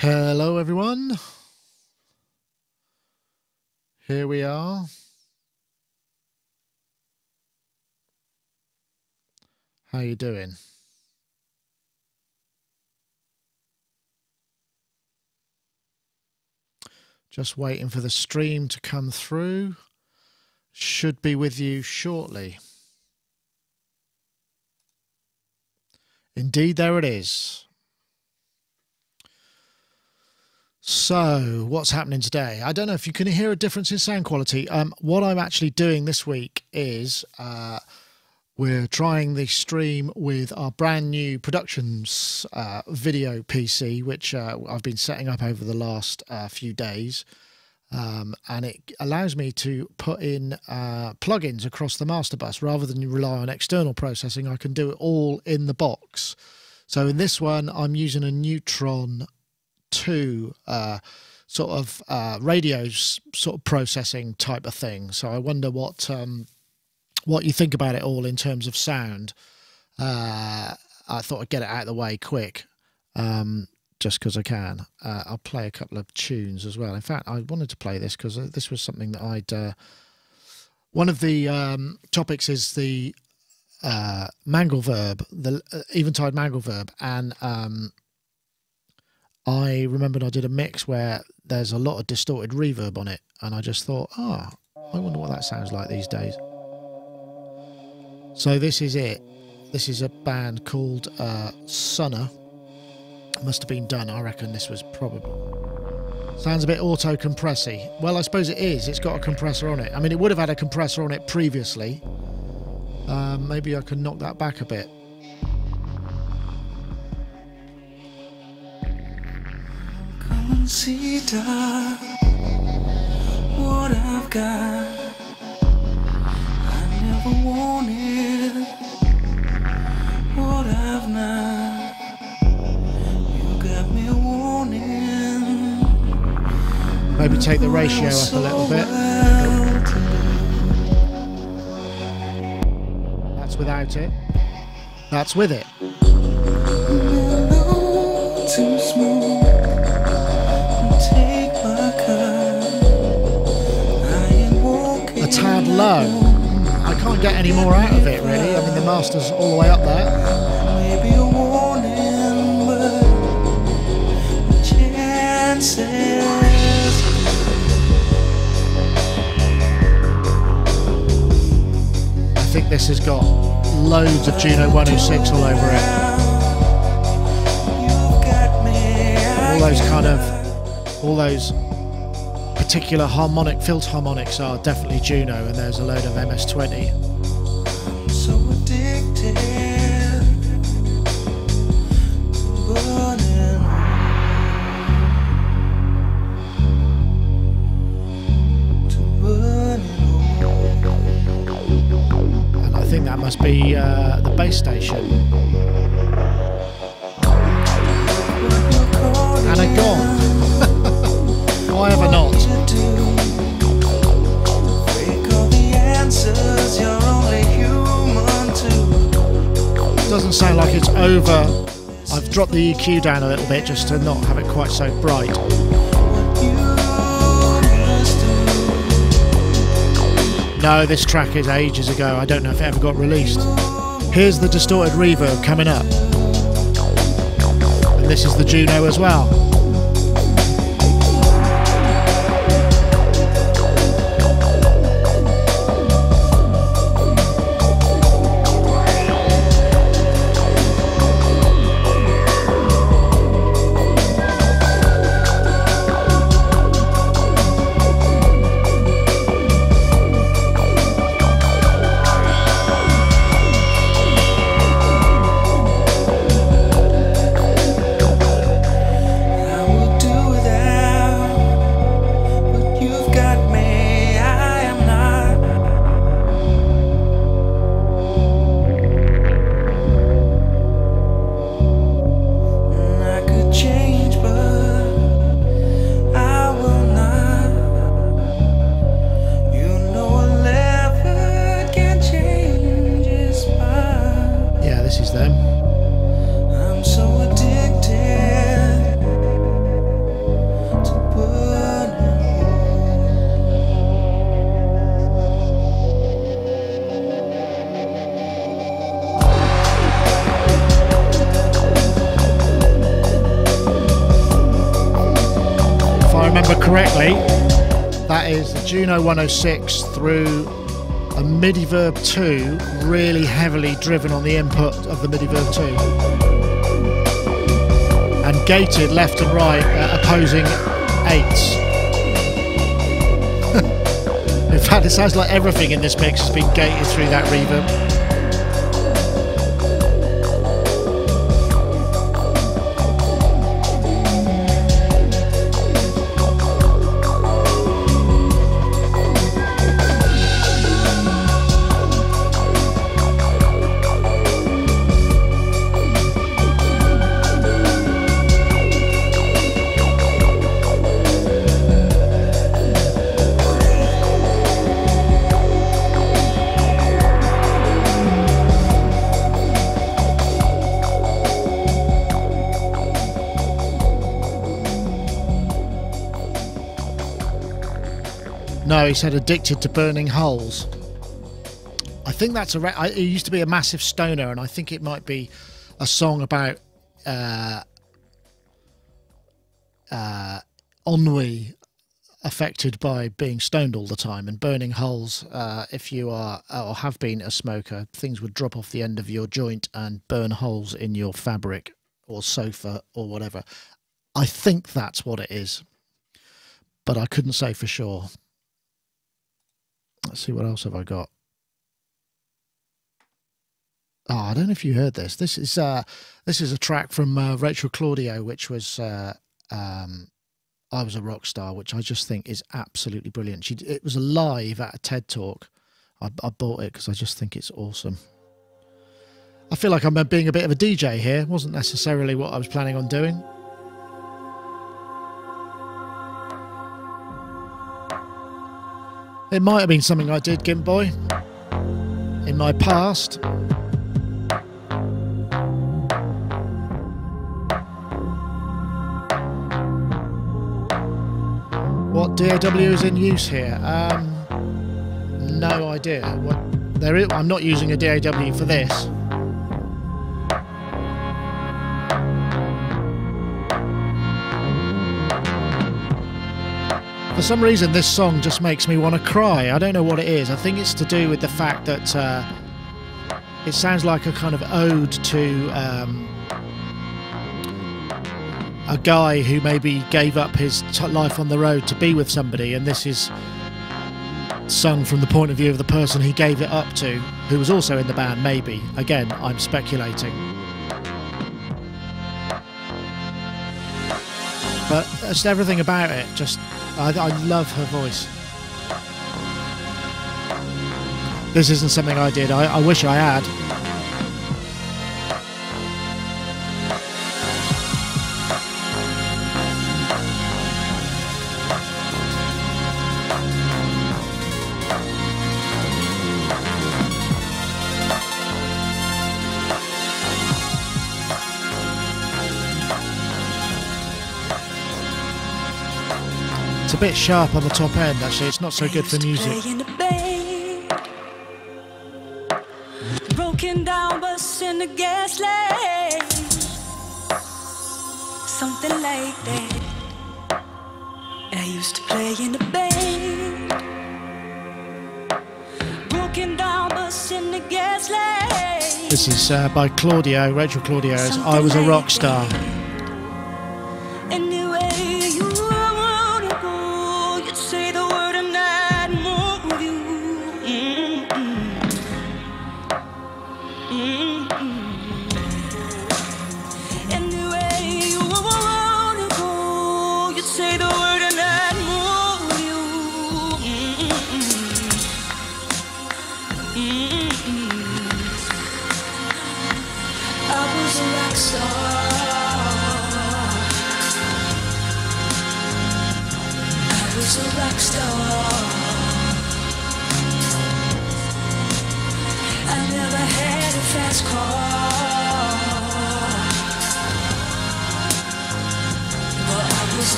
Hello everyone, here we are. How you doing? Just waiting for the stream to come through. Should be with you shortly. Indeed, there it is. So, what's happening today? I don't know if you can hear a difference in sound quality. What I'm actually doing this week is we're trying the stream with our brand new productions video PC, which I've been setting up over the last few days. And it allows me to put in plugins across the master bus rather than rely on external processing. I can do it all in the box. So in this one, I'm using a Neutron 2 sort of radio sort of processing type of thing. So I wonder what you think about it all in terms of sound. I thought I'd get it out of the way quick, just because I can. I'll play a couple of tunes as well. In fact, I wanted to play this because this was something that I'd... one of the topics is the mangle verb, the eventide mangle verb, and I remembered I did a mix where there's a lot of distorted reverb on it, and I just thought, I wonder what that sounds like these days. So this is it. This is a band called Sunner. Must have been done. I reckon this was probably... Sounds a bit auto-compressy. Well, I suppose it is. It's got a compressor on it. I mean, it would have had a compressor on it previously. Maybe I can knock that back a bit. Come and see, darling, what I've got. I never wanted what I've not. You got me warning. Maybe take the ratio up a little bit. That's without it. That's with it. Too smooth. A tad low. I can't get any more out of it really. I mean, the master's all the way up there. Maybe a warning, but the chances. I think this has got loads of Juno 106 all over it. All those particular harmonic filter harmonics are definitely Juno, and there's a load of MS-20. So addicted to burning. And I think that must be the base station. And a gong. Why ever not? Doesn't sound like it's over. I've dropped the EQ down a little bit just to not have it quite so bright. No, this track is ages ago. I don't know if it ever got released. Here's the distorted reverb coming up. And this is the Juno as well. correctly, that is the Juno 106 through a MIDI Verb 2, really heavily driven on the input of the MIDI Verb 2. And gated left and right at opposing 8s. In fact, it sounds like everything in this mix has been gated through that reverb. No, he said addicted to burning holes. I think that's it used to be a massive stoner, and I think it might be a song about ennui affected by being stoned all the time and burning holes. If you are or have been a smoker, things would drop off the end of your joint and burn holes in your fabric or sofa or whatever. I think that's what it is, but I couldn't say for sure. Let's see, what else have I got? Oh, I don't know if you heard this. This is a track from Rachel Claudio, which was I Was a Rock Star, which I just think is absolutely brilliant. It was live at a TED Talk. I bought it because I just think it's awesome. I feel like I'm being a bit of a DJ here. It wasn't necessarily what I was planning on doing. It might have been something I did, Gimp Boy, in my past. What DAW is in use here? No idea. I'm not using a DAW for this. For some reason, this song just makes me want to cry. I don't know what it is. I think it's to do with the fact that it sounds like a kind of ode to a guy who maybe gave up his life on the road to be with somebody, and this is sung from the point of view of the person he gave it up to, who was also in the band, maybe. Again, I'm speculating. But just everything about it, I love her voice. This isn't something I did. I wish I had. It's a bit sharp on the top end, actually. It's not so good for music. Broken down bus in the gas lane, something like that. I used to play in the band. Broken down bus in the gas lane. This is by Claudio, Rachel Claudio's I Was a Rock Star.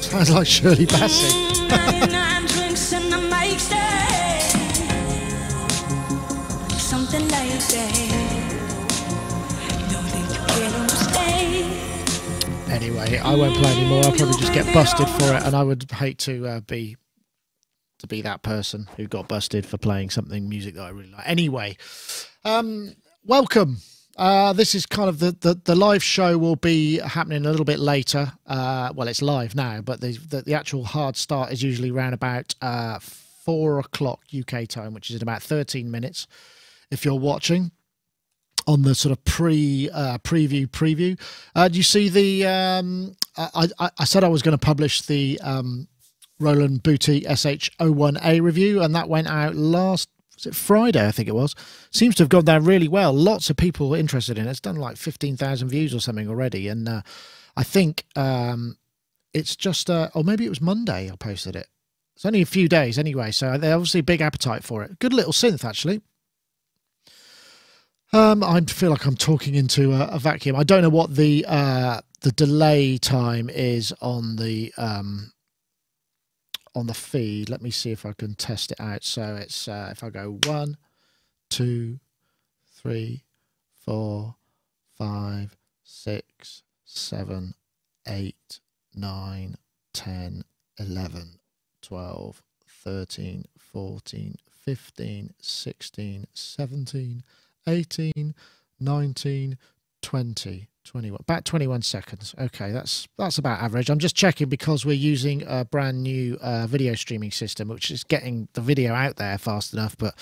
Sounds like Shirley Bassey. Something like that. anyway. I won't play anymore. I'll probably just get busted for it, and I would hate to be that person who got busted for playing music that I really like. Anyway, welcome. This is kind of the live show will be happening a little bit later. Well, it's live now, but the actual hard start is usually around about 4 o'clock UK time, which is in about 13 minutes. If you're watching on the sort of preview, do you see the? I said I was going to publish the Roland Boutique SH01A review, and that went out was it Friday? I think it was. Seems to have gone down really well. Lots of people interested in it. It's done like 15,000 views or something already. And I think it's just, or maybe it was Monday I posted it. It's only a few days anyway. So they're obviously a big appetite for it. Good little synth, actually. I feel like I'm talking into a vacuum. I don't know what the delay time is on the feed. Let me see if I can test it out. So it's if I go 1, 2, 3, 4, 5, 6, 7, 8, 9, 10, 11, 12, 13, 14, 15, 16, 17, 18, 19, 20, 21, about 21 seconds. Okay, that's about average. I'm just checking because we're using a brand new video streaming system, which is getting the video out there fast enough, but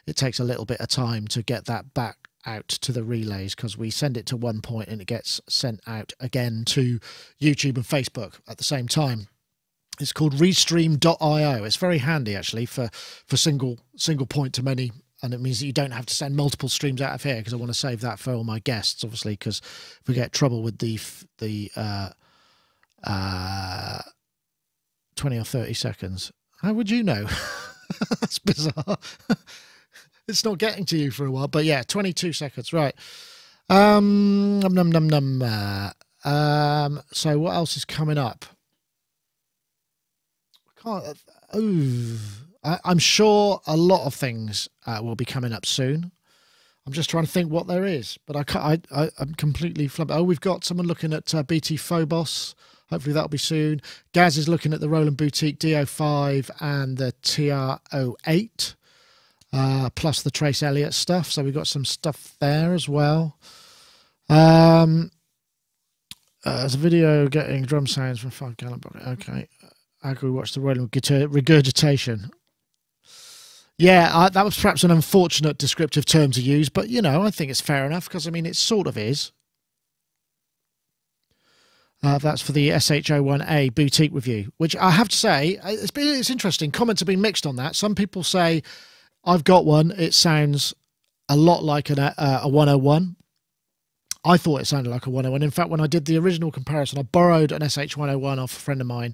it takes a little bit of time to get that back out to the relays, because we send it to one point and it gets sent out again to YouTube and Facebook at the same time. It's called restream.io. It's very handy actually for single point to many. And it means that you don't have to send multiple streams out of here, because I want to save that for all my guests, obviously, because if we get trouble with the 20 or 30 seconds, how would you know? That's bizarre. It's not getting to you for a while, but yeah, 22 seconds, right. So what else is coming up? I'm sure a lot of things will be coming up soon. I'm just trying to think what there is, but I'm completely flummoxed. Oh, we've got someone looking at BT Phobos. Hopefully that'll be soon. Gaz is looking at the Roland Boutique DO5 and the TR08, plus the Trace Elliott stuff. So we've got some stuff there as well. There's a video getting drum sounds from 5 Gallon Bucket. Okay. How can we watch the Roland regurgitation? Yeah, that was perhaps an unfortunate descriptive term to use, but, you know, I think it's fair enough, because, I mean, it sort of is. That's for the SH01A boutique review, which I have to say, it's interesting. Comments have been mixed on that. Some people say, I've got one. It sounds a lot like a 101. I thought it sounded like a 101. In fact, when I did the original comparison, I borrowed an SH101 off a friend of mine,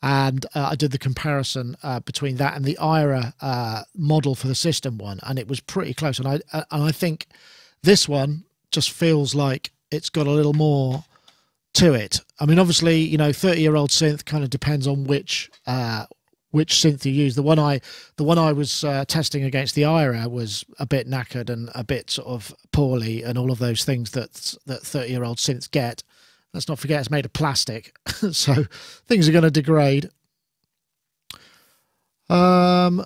and I did the comparison between that and the IRA model for the system one, and it was pretty close. And I think this one just feels like it's got a little more to it. I mean, obviously, you know, 30-year-old synth kind of depends on which synth you use. The one I was testing against the IRA was a bit knackered and a bit sort of poorly, and all of those things that 30-year-old synths get. Let's not forget it's made of plastic, so things are going to degrade. I'm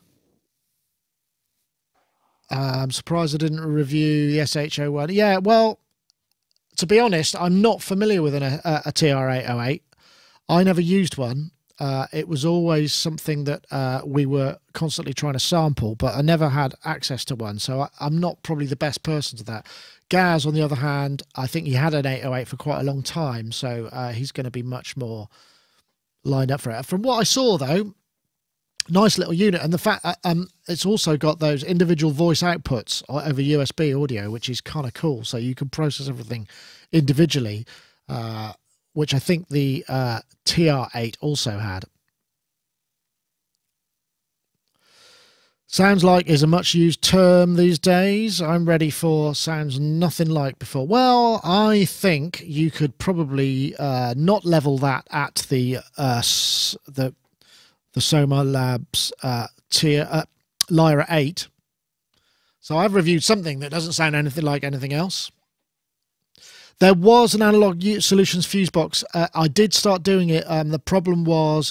surprised I didn't review the SH01. Yeah, well, to be honest, I'm not familiar with a TR808. I never used one. It was always something that we were constantly trying to sample, but I never had access to one, so I'm not probably the best person to that. Gaz, on the other hand, I think he had an 808 for quite a long time, so he's going to be much more lined up for it. From what I saw, though, nice little unit, and the fact it's also got those individual voice outputs over USB audio, which is kind of cool, so you can process everything individually, which I think the TR8 also had. Sounds like is a much used term these days. I'm ready for sounds nothing like before. Well, I think you could probably not level that at the Soma Labs Lyra 8. So I've reviewed something that doesn't sound anything like anything else. There was an analog solutions fuse box. I did start doing it. The problem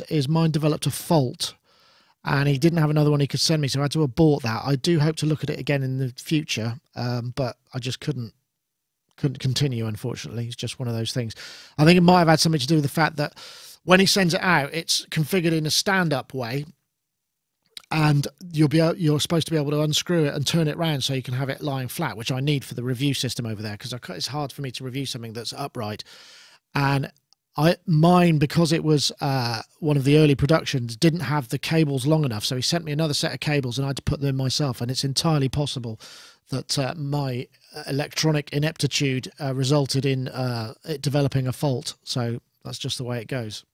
is mine developed a fault, and he didn't have another one he could send me, so I had to abort that. I do hope to look at it again in the future, but I just couldn't continue, unfortunately. It's just one of those things. I think it might have had something to do with the fact that when he sends it out, it's configured in a stand-up way, and you're supposed to be able to unscrew it and turn it around so you can have it lying flat, which I need for the review system over there, because it's hard for me to review something that's upright. And mine, because it was one of the early productions, didn't have the cables long enough, so he sent me another set of cables and I had to put them in myself. And it's entirely possible that my electronic ineptitude resulted in it developing a fault. So that's just the way it goes.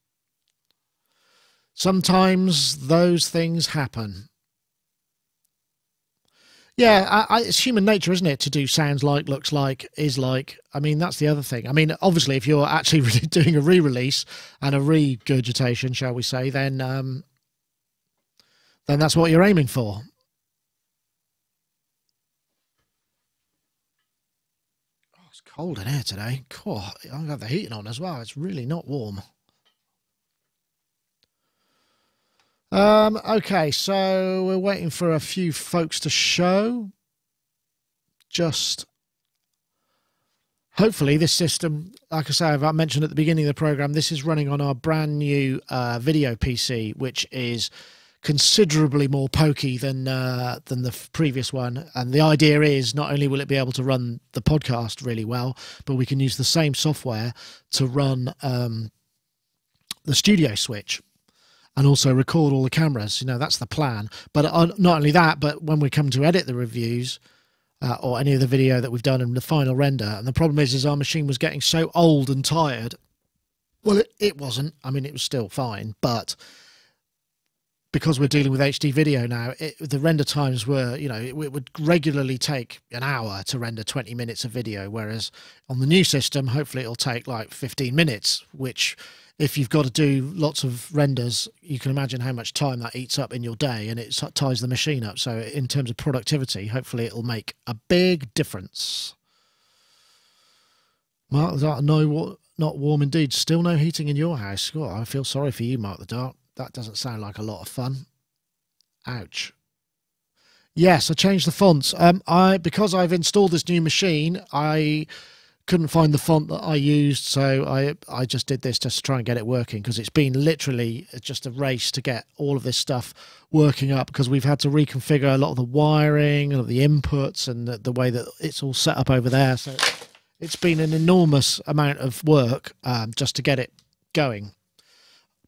Sometimes those things happen. Yeah, it's human nature, isn't it, to do sounds like, looks like, is like. I mean, that's the other thing. I mean, obviously, if you're actually doing a re-release and a regurgitation, shall we say, then that's what you're aiming for. Oh, it's cold in here today. Cool. I'll have the heating on as well. It's really not warm. Okay, so we're waiting for a few folks to show. Just hopefully this system, like I say, I mentioned at the beginning of the program, this is running on our brand new video PC, which is considerably more pokey than the previous one. And the idea is not only will it be able to run the podcast really well, but we can use the same software to run the studio switch. And also record all the cameras. You know, that's the plan. But not only that, but when we come to edit the reviews or any of the video that we've done in the final render, and the problem is our machine was getting so old and tired. Well, it wasn't. I mean, it was still fine. But because we're dealing with HD video now, the render times were, you know, it would regularly take an hour to render 20 minutes of video. Whereas on the new system, hopefully it'll take like 15 minutes, which... if you've got to do lots of renders, you can imagine how much time that eats up in your day, and it ties the machine up. So in terms of productivity, hopefully it'll make a big difference. Mark the Dark, no, not warm indeed. Still no heating in your house. Oh, I feel sorry for you, Mark the Dark. That doesn't sound like a lot of fun. Ouch. Yes, I changed the fonts. Because I've installed this new machine, I couldn't find the font that I used, so I just did this just to try and get it working, because it's been literally just a race to get all of this stuff working up, because we've had to reconfigure a lot of the wiring and the inputs and the way that it's all set up over there. So it's been an enormous amount of work just to get it going.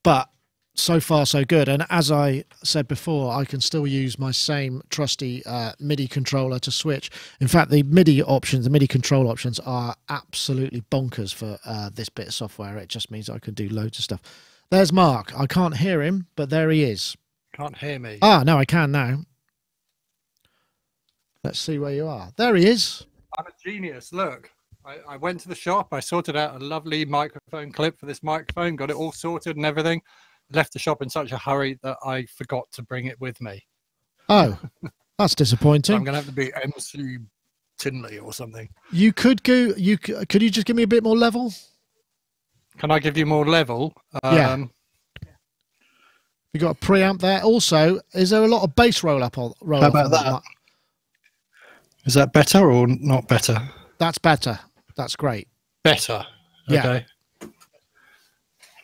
But so far so good, and as I said before, I can still use my same trusty MIDI controller to switch. In fact, the MIDI options, the MIDI control options, are absolutely bonkers for this bit of software. It just means I can do loads of stuff. There's Mark. I can't hear him, but there he is. Can't hear me. Ah, no, I can now. Let's see where you are. There he is. I'm a genius. Look, I went to the shop. I sorted out a lovely microphone clip for this microphone, got it all sorted and everything. Left the shop in such a hurry that I forgot to bring it with me. Oh, that's disappointing. So I'm going to have to be MC Tinley or something. You could go. Could you just give me a bit more level? Can I give you more level? Yeah. You got a preamp there. Also, is there a lot of bass roll up? How about that? Is that better or not better? That's better. That's great. Better. Yeah. Okay.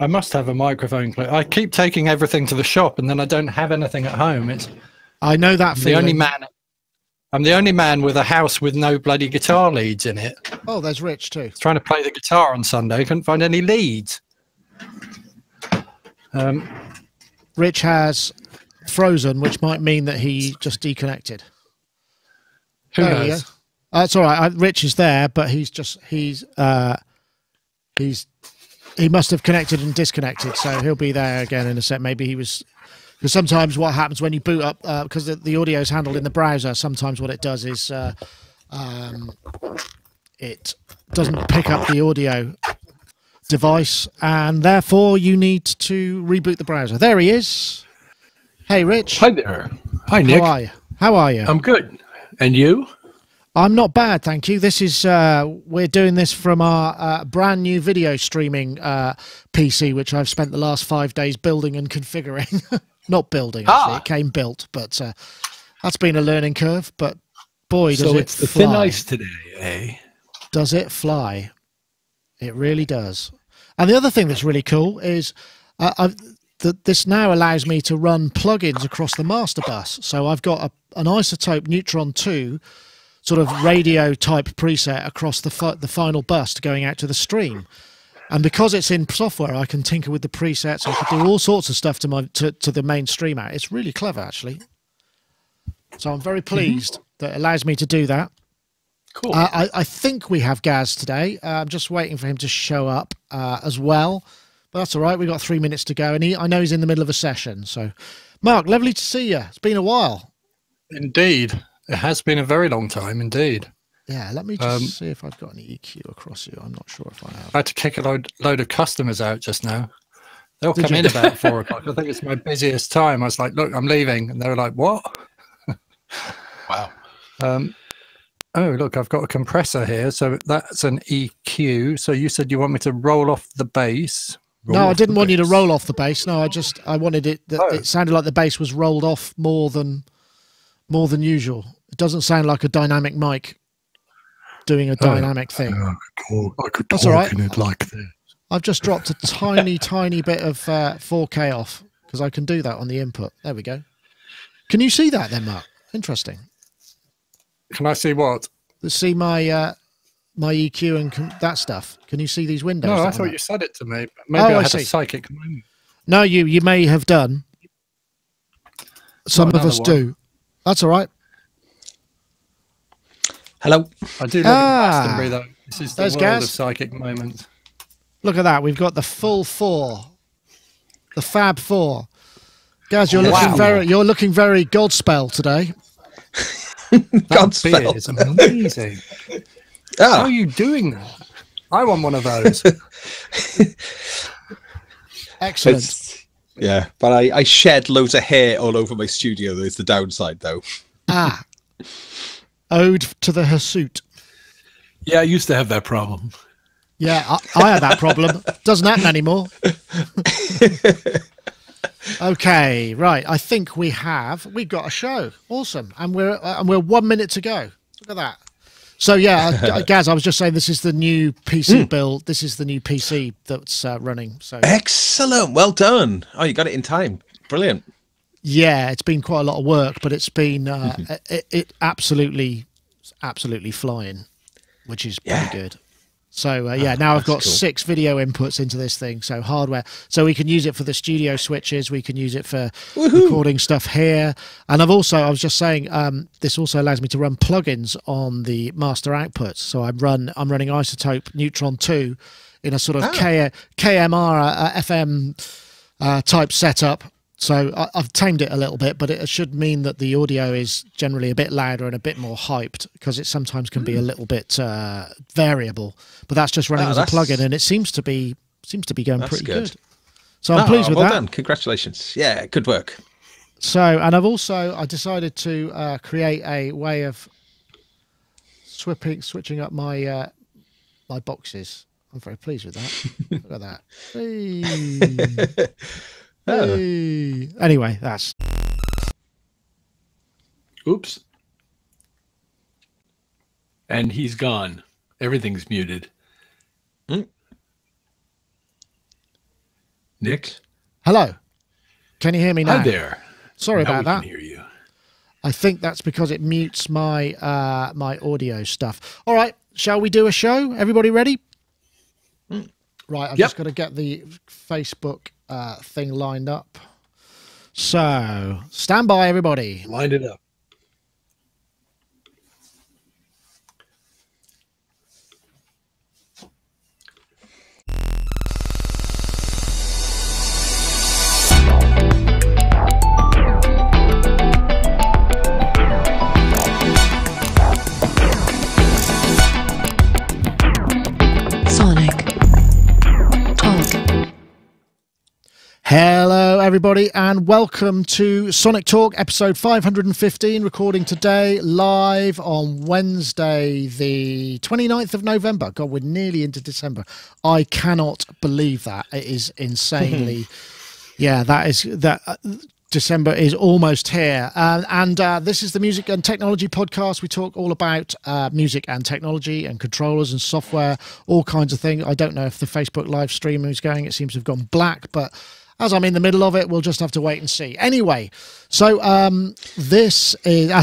I must have a microphone clip. I keep taking everything to the shop, and then I don't have anything at home. I know that feeling. I'm the only man with a house with no bloody guitar leads in it. Oh, there's Rich too. I was trying to play the guitar on Sunday, couldn't find any leads. Rich has frozen, which might mean that he just deconnected. Who knows? It's all right. Rich is there, but he must have connected and disconnected, so he'll be there again in a sec. Maybe he was, because sometimes what happens when you boot up, because the audio is handled in the browser, sometimes what it does is it doesn't pick up the audio device, and therefore you need to reboot the browser. There he is. Hey, Rich. Hi there. Hi, Nick. How are you? I'm good. And you? I'm not bad, thank you. This is we're doing this from our brand new video streaming PC, which I've spent the last 5 days building and configuring. Not building, actually. It came built, but that's been a learning curve. But boy, does it So it's the fly. thin ice today, eh? Does it fly? It really does. And the other thing that's really cool is this now allows me to run plugins across the master bus. So I've got an Isotope Neutron 2 sort of radio type preset across the final bus going out to the stream. And because it's in software, I can tinker with the presets. I can do all sorts of stuff to the main stream out. It's really clever, actually. So I'm very pleased that it allows me to do that. Cool. I think we have Gaz today. I'm just waiting for him to show up as well. But that's all right. We've got 3 minutes to go. And I know he's in the middle of a session. So, Mark, lovely to see you. It's been a while. Indeed. It has been a very long time, indeed. Yeah, let me just see if I've got any EQ across you. I'm not sure if I have. I had to kick a load of customers out just now. They'll come in about 4 o'clock. I think it's my busiest time. I was like, look, I'm leaving. And they were like, what? Wow. Oh, look, I've got a compressor here. So that's an EQ. So you said you want me to roll off the bass. No, I didn't want you to roll off the bass. No, I wanted it. It sounded like the bass was rolled off more than usual. It doesn't sound like a dynamic mic doing a dynamic thing. I could That's all right. in it like this. I've just dropped a tiny bit of 4K off because I can do that on the input. There we go. Can you see that then, Mark? Interesting. Can I see what? See my my EQ and that stuff. Can you see these windows? No, I that thought are you said it to me. Maybe I had see. a psychic moment. No, you may have done. Some of us do. That's all right. Hello. I do live in Glastonbury, though. This is the There's world Gaz. of psychic moments. Look at that. We've got the full 4. The Fab 4. Guys, you're looking very Godspell today. That beer is amazing. How are you doing that? I want one of those. Excellent. Yeah, but I shed loads of hair all over my studio. There's the downside, though. Ode to the hirsute. Yeah, I used to have that problem. Yeah, I had that problem. Doesn't happen anymore. Okay, right. I think we've got a show. Awesome, and we're 1 minute to go. Look at that. So yeah, Gaz, I was just saying this is the new PC build. This is the new PC that's running. So Excellent. Well done. Oh, you got it in time. Brilliant. yeah, it's been quite a lot of work, but it's been it absolutely flying, which is pretty good. So yeah, now I've got 6 video inputs into this thing. So hardware, so we can use it for the studio switches. We can use it for recording stuff here. And I was just saying, this also allows me to run plugins on the master outputs. So I'm running Isotope Neutron 2 in a sort of KMR FM type setup. So I've tamed it a little bit, but it should mean that the audio is generally a bit louder and a bit more hyped, because it sometimes can be a little bit variable. But that's just running as a plugin, and it seems to be going pretty good. So I'm pleased with that. Well done. Congratulations. Yeah, good work. So, and I decided to create a way of switching up my my boxes. I'm very pleased with that. Look at that. Hey. Hey. Anyway, that's. Oops. And he's gone. Everything's muted. Nick? Hello. Can you hear me now? Hi there. Sorry Now about that. we can hear you. I think that's because it mutes my my audio stuff. All right, shall we do a show? Everybody ready? Right, I've just got to get the Facebook thing lined up. So, stand by, everybody. Line it up. Sonic. Talk. Hello, everybody, and welcome to Sonic Talk, episode 515, recording today live on Wednesday, the 29th of November. God, we're nearly into December. I cannot believe that. It is insanely... yeah, December is almost here. This is the Music and Technology podcast. We talk all about music and technology and controllers and software, all kinds of things. I don't know if the Facebook live stream is going. It seems to have gone black, but as I'm in the middle of it, we'll just have to wait and see. Anyway, so this is... I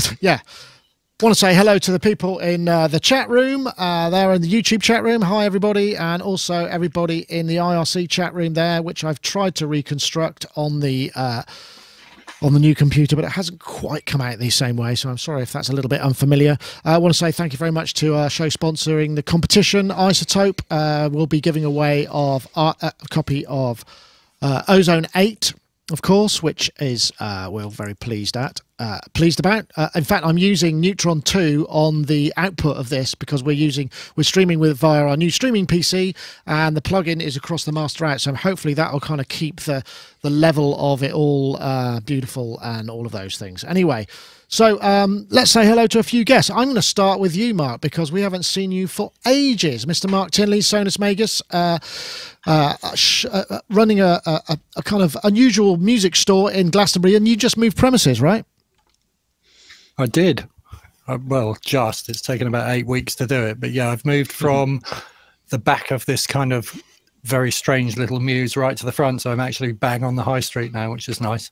want to say hello to the people in the chat room. They're in the YouTube chat room. Hi, everybody. And also everybody in the IRC chat room there, which I've tried to reconstruct on the new computer, but it hasn't quite come out the same way, so I'm sorry if that's a little bit unfamiliar. I want to say thank you very much to our show sponsoring the competition, Isotope. We'll be giving away a copy of Ozone 8, of course, which is we're very pleased about. In fact, I'm using Neutron 2 on the output of this because we're streaming via our new streaming PC, and the plugin is across the master out. So hopefully that will kind of keep the level of it all beautiful and all of those things. Anyway, so let's say hello to a few guests. I'm going to start with you, Mark, because we haven't seen you for ages. Mr. Mark Tinley, Sonus Magus, running a kind of unusual music store in Glastonbury, and you just moved premises, right? I did. It's taken about 8 weeks to do it. But yeah, I've moved from the back of this kind of very strange little mews right to the front. So I'm actually bang on the high street now, which is nice.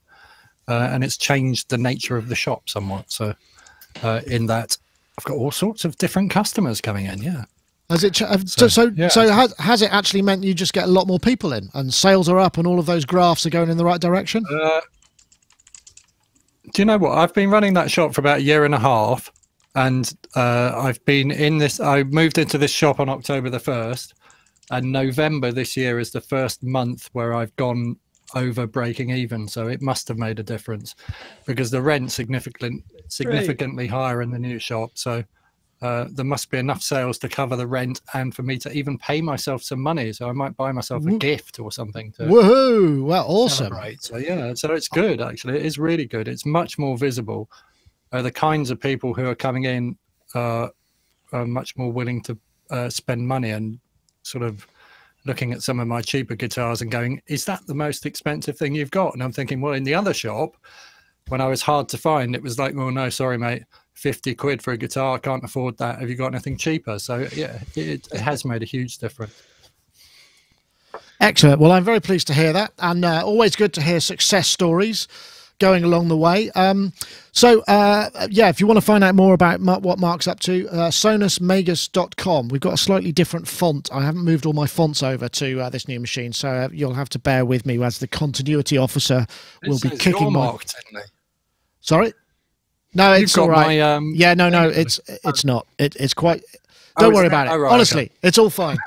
And it's changed the nature of the shop somewhat. So in that I've got all sorts of different customers coming in. Yeah. Has it? Has it actually meant you just get a lot more people in and sales are up and all of those graphs are going in the right direction? Do you know what? I've been running that shop for about a year and a half, and I've been in this. I moved into this shop on October the 1st, and November this year is the first month where I've gone over breaking even. So it must have made a difference because the rent's significantly higher in the new shop. So there must be enough sales to cover the rent and for me to even pay myself some money. So I might buy myself a gift or something. Woohoo! Well, awesome. Celebrate. So yeah, so it's good actually. It is really good. It's much more visible. The kinds of people who are coming in are much more willing to spend money and sort of looking at some of my cheaper guitars and going, is that the most expensive thing you've got? And I'm thinking, well, in the other shop, when I was hard to find, it was like, well, no, sorry, mate. 50 quid for a guitar, I can't afford that. Have you got anything cheaper? So yeah, it has made a huge difference. Excellent. Well, I'm very pleased to hear that, and always good to hear success stories going along the way. If you want to find out more about what Mark's up to, sonusmagus.com. We've got a slightly different font. I haven't moved all my fonts over to this new machine, so you'll have to bear with me as the continuity officer will be kicking my... Sorry? No, it's all right. It's not. It's quite... Don't worry about it. Right, honestly, it's all fine.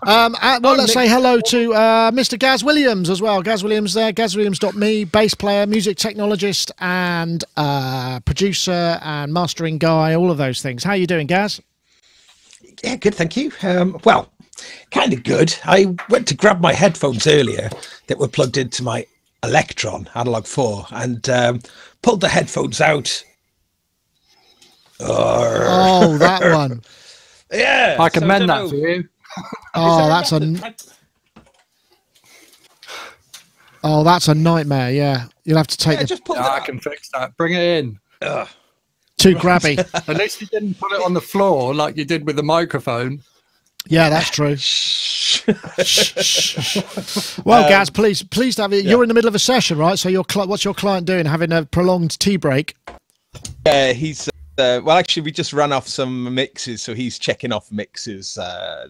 Let's say hello to Mr. Gaz Williams as well. Gaz Williams there, gazwilliams.me, bass player, music technologist, and producer and mastering guy, all of those things. How are you doing, Gaz? Yeah, good, thank you. Kind of good. I went to grab my headphones earlier that were plugged into my Electron Analog 4 and pulled the headphones out. Oh, that one. Yeah, I can mend that for you. That's a nightmare. Yeah, you'll have to take. I can fix that. Bring it in. Too grabby. At least you didn't put it on the floor like you did with the microphone. Yeah, that's true. Well, Gaz, please have it. You're in the middle of a session, right? So what's your client doing? Having a prolonged tea break? Yeah, he's. Actually, we just ran off some mixes, so he's checking off mixes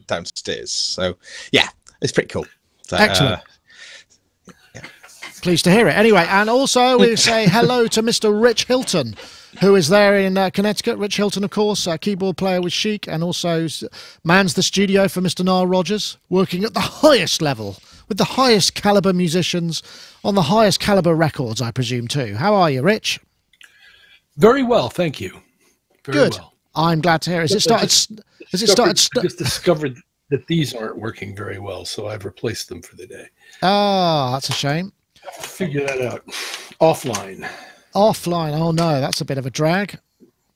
downstairs. So, yeah, it's pretty cool. So, excellent. Pleased to hear it. Anyway, and also we say hello to Mr. Rich Hilton, who is there in Connecticut. Rich Hilton, of course, keyboard player with Chic, and also mans the studio for Mr. Nile Rodgers, working at the highest level with the highest caliber musicians on the highest caliber records, I presume, too. How are you, Rich? Very well, thank you. Very Good. Well. I'm glad to hear. Has it started? I just discovered that these aren't working very well, so I've replaced them for the day. Oh, that's a shame. Figure that out offline. Offline. Oh no, that's a bit of a drag.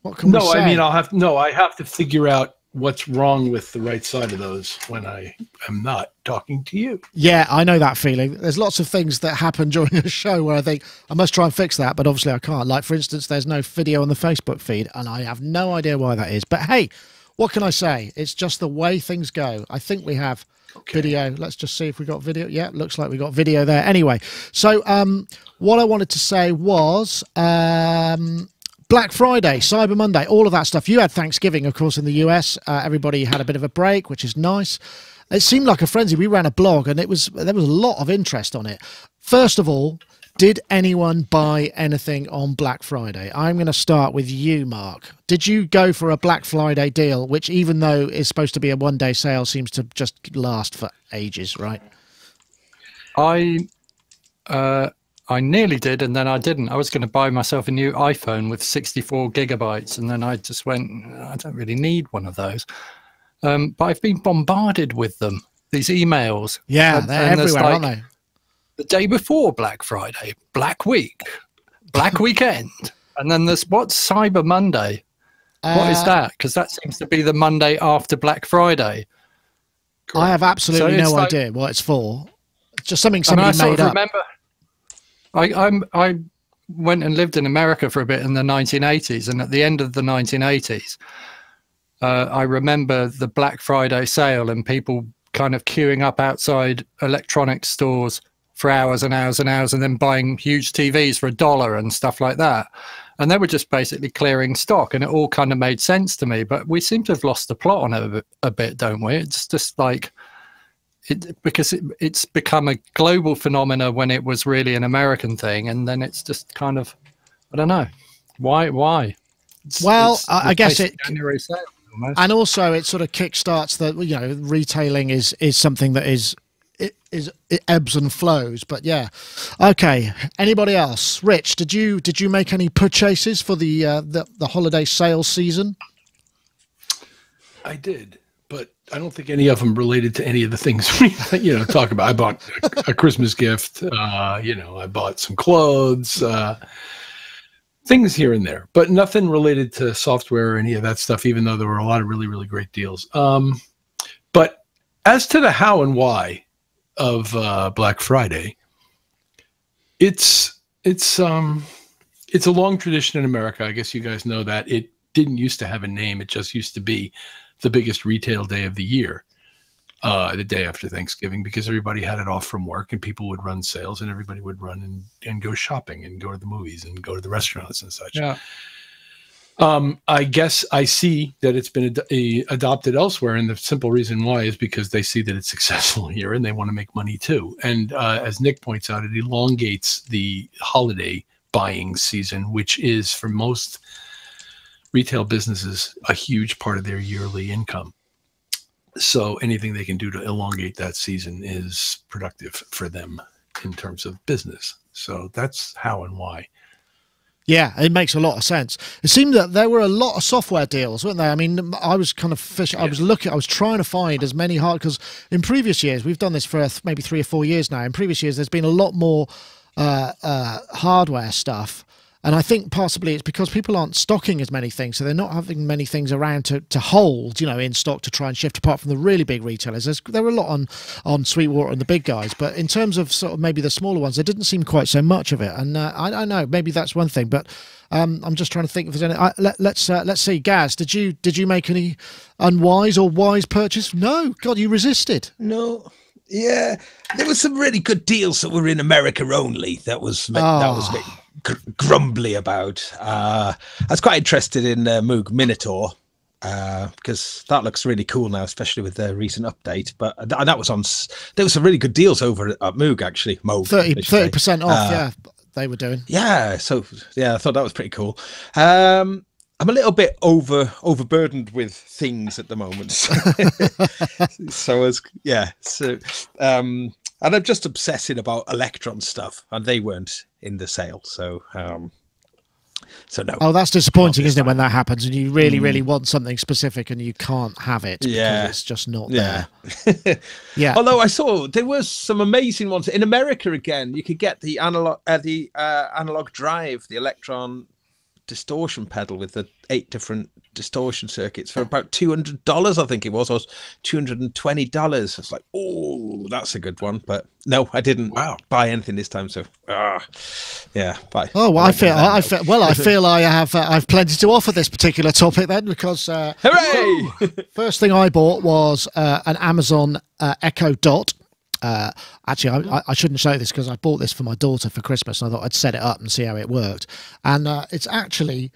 What can we No, say? I mean I have to figure out what's wrong with the right side of those when I am not talking to you. Yeah, I know that feeling. There's lots of things that happen during a show where I think I must try and fix that, but obviously I can't. Like, for instance, there's no video on the Facebook feed, and I have no idea why that is. But hey, what can I say? It's just the way things go. I think we have video. Let's just see if we got video. Yeah, looks like we got video there. Anyway, so what I wanted to say was Black Friday, Cyber Monday, all of that stuff. You had Thanksgiving, of course, in the US. Everybody had a bit of a break, which is nice. It seemed like a frenzy. We ran a blog, and there was a lot of interest on it. First of all, did anyone buy anything on Black Friday? I'm going to start with you, Mark. Did you go for a Black Friday deal, which, even though is supposed to be a one-day sale, seems to just last for ages, right? I nearly did, and then I didn't. I was going to buy myself a new iPhone with 64 gigabytes, and then I just went, I don't really need one of those. But I've been bombarded with them, these emails. Yeah, they're everywhere, aren't they? The day before Black Friday, Black Week, Black Weekend, and then there's what's Cyber Monday? What is that? Because that seems to be the Monday after Black Friday. I have absolutely no idea what it's for. It's just something somebody made up. I went and lived in America for a bit in the 1980s, and at the end of the 1980s, I remember the Black Friday sale and people kind of queuing up outside electronics stores for hours and hours and hours, and then buying huge TVs for $1 and stuff like that. And they were just basically clearing stock, and it all kind of made sense to me. But we seem to have lost the plot on it a bit, don't we? It's just like... because it's become a global phenomena when it was really an American thing, and then it's just kind of, I don't know, why? I guess it. January sale, almost. And also it sort of kickstarts that, you know, retailing is something that it ebbs and flows. But yeah, okay. Anybody else? Rich, did you make any purchases for the holiday sales season? I did. But I don't think any of them related to any of the things we, talk about. I bought a Christmas gift. I bought some clothes, things here and there, but nothing related to software or any of that stuff, even though there were a lot of really, really great deals. But as to the how and why of Black Friday, it's a long tradition in America. I guess you guys know that. It didn't used to have a name. It just used to be the biggest retail day of the year, the day after Thanksgiving, because everybody had it off from work and people would run sales and everybody would run and go shopping and go to the movies and go to the restaurants and such. Yeah. I guess I see that it's been adopted elsewhere, and the simple reason why is because they see that it's successful here and they want to make money too. And as Nick points out, it elongates the holiday buying season, which is for most retail businesses a huge part of their yearly income. So anything they can do to elongate that season is productive for them in terms of business. So that's how and why. Yeah, it makes a lot of sense. It seemed that there were a lot of software deals, weren't there? I mean, I was kind of fishing. I was trying to find as many because in previous years, we've done this for maybe 3 or 4 years now. In previous years, there's been a lot more hardware stuff. And I think possibly it's because people aren't stocking as many things, so they're not having many things around to hold, in stock to try and shift. Apart from the really big retailers, there were a lot on Sweetwater and the big guys, but in terms of sort of maybe the smaller ones, there didn't seem quite so much of it. And I don't know, maybe that's one thing. But I'm just trying to think if there's any. Let's see, Gaz, did you make any unwise or wise purchase? No, God, you resisted. No. Yeah, there were some really good deals that were in America only. That was a bit grumbly about. I was quite interested in Moog Minotaur because that looks really cool now, especially with the recent update. But that was on. There were some really good deals over at Moog actually. Moog 30% off. Yeah, they were doing. Yeah, so yeah, I thought that was pretty cool. I'm a little bit overburdened with things at the moment. And I'm just obsessing about Electron stuff, and they weren't in the sale. So So no. Oh, that's disappointing, isn't it, when that happens and you really, really want something specific and you can't have it because it's just not there. Yeah. Although I saw there was some amazing ones in America again. You could get the analog drive, the Electron distortion pedal with the 8 different distortion circuits for about $200, I think it was, or $220. It's like, oh, that's a good one. But no, I didn't buy anything this time. So, yeah. Bye. Oh, well, I feel I have plenty to offer this particular topic then, because hooray! First thing I bought was an Amazon Echo Dot. Actually, I shouldn't show this because I bought this for my daughter for Christmas, and I thought I'd set it up and see how it worked. And it's actually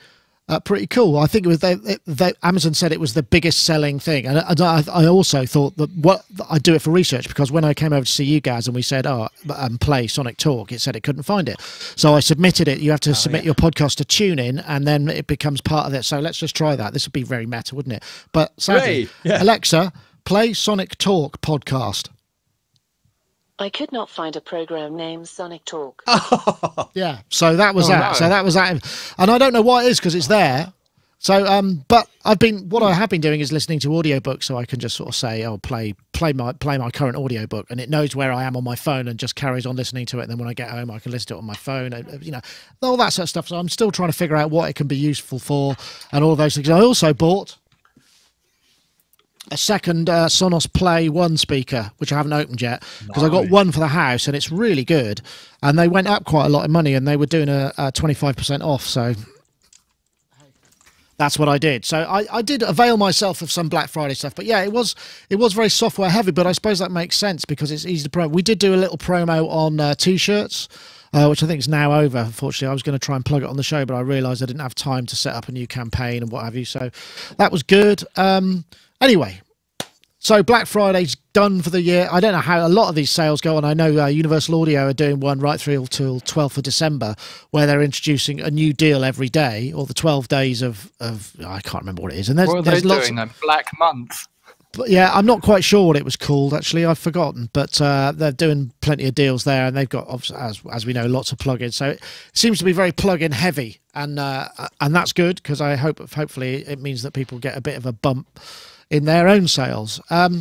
pretty cool. I think it was Amazon said it was the biggest selling thing, and I also thought that I do it for research, because when I came over to see you guys and we said play Sonic Talk, it said it couldn't find it, so I submitted it. You have to submit your podcast to TuneIn, and then it becomes part of it. So let's just try that. This would be very meta, wouldn't it? But sadly, Alexa, play Sonic Talk podcast. I could not find a program named Sonic Talk. Yeah, so that was that. No. So that was that, and I don't know why it is, because it's there. So, but what I have been doing is listening to audiobooks, so I can just sort of say, "Oh, play my current audiobook," and it knows where I am on my phone and just carries on listening to it. And then when I get home, I can listen to it on my phone. You know, all that sort of stuff. So I'm still trying to figure out what it can be useful for, and all those things. I also bought a second Sonos Play 1 speaker, which I haven't opened yet, because I got one for the house and it's really good, and they went up quite a lot of money, and they were doing a 25% off, so that's what I did. So I did avail myself of some Black Friday stuff, but yeah, it was very software heavy, but I suppose that makes sense because it's easy to promote. We did do a little promo on t-shirts, which I think is now over. Unfortunately, I was going to try and plug it on the show, but I realised I didn't have time to set up a new campaign and what have you, so that was good. Anyway, so Black Friday's done for the year. I don't know how a lot of these sales go on. I know Universal Audio are doing one right through till 12th of December, where they're introducing a new deal every day, or the 12 days of I can't remember what it is. And there's lots doing a Black Month. But yeah, I'm not quite sure what it was called, actually. I've forgotten. But they're doing plenty of deals there, and they've got, as we know, lots of plugins. So it seems to be very plug-in heavy, and that's good, because I hopefully it means that people get a bit of a bump in their own sales. Anyway,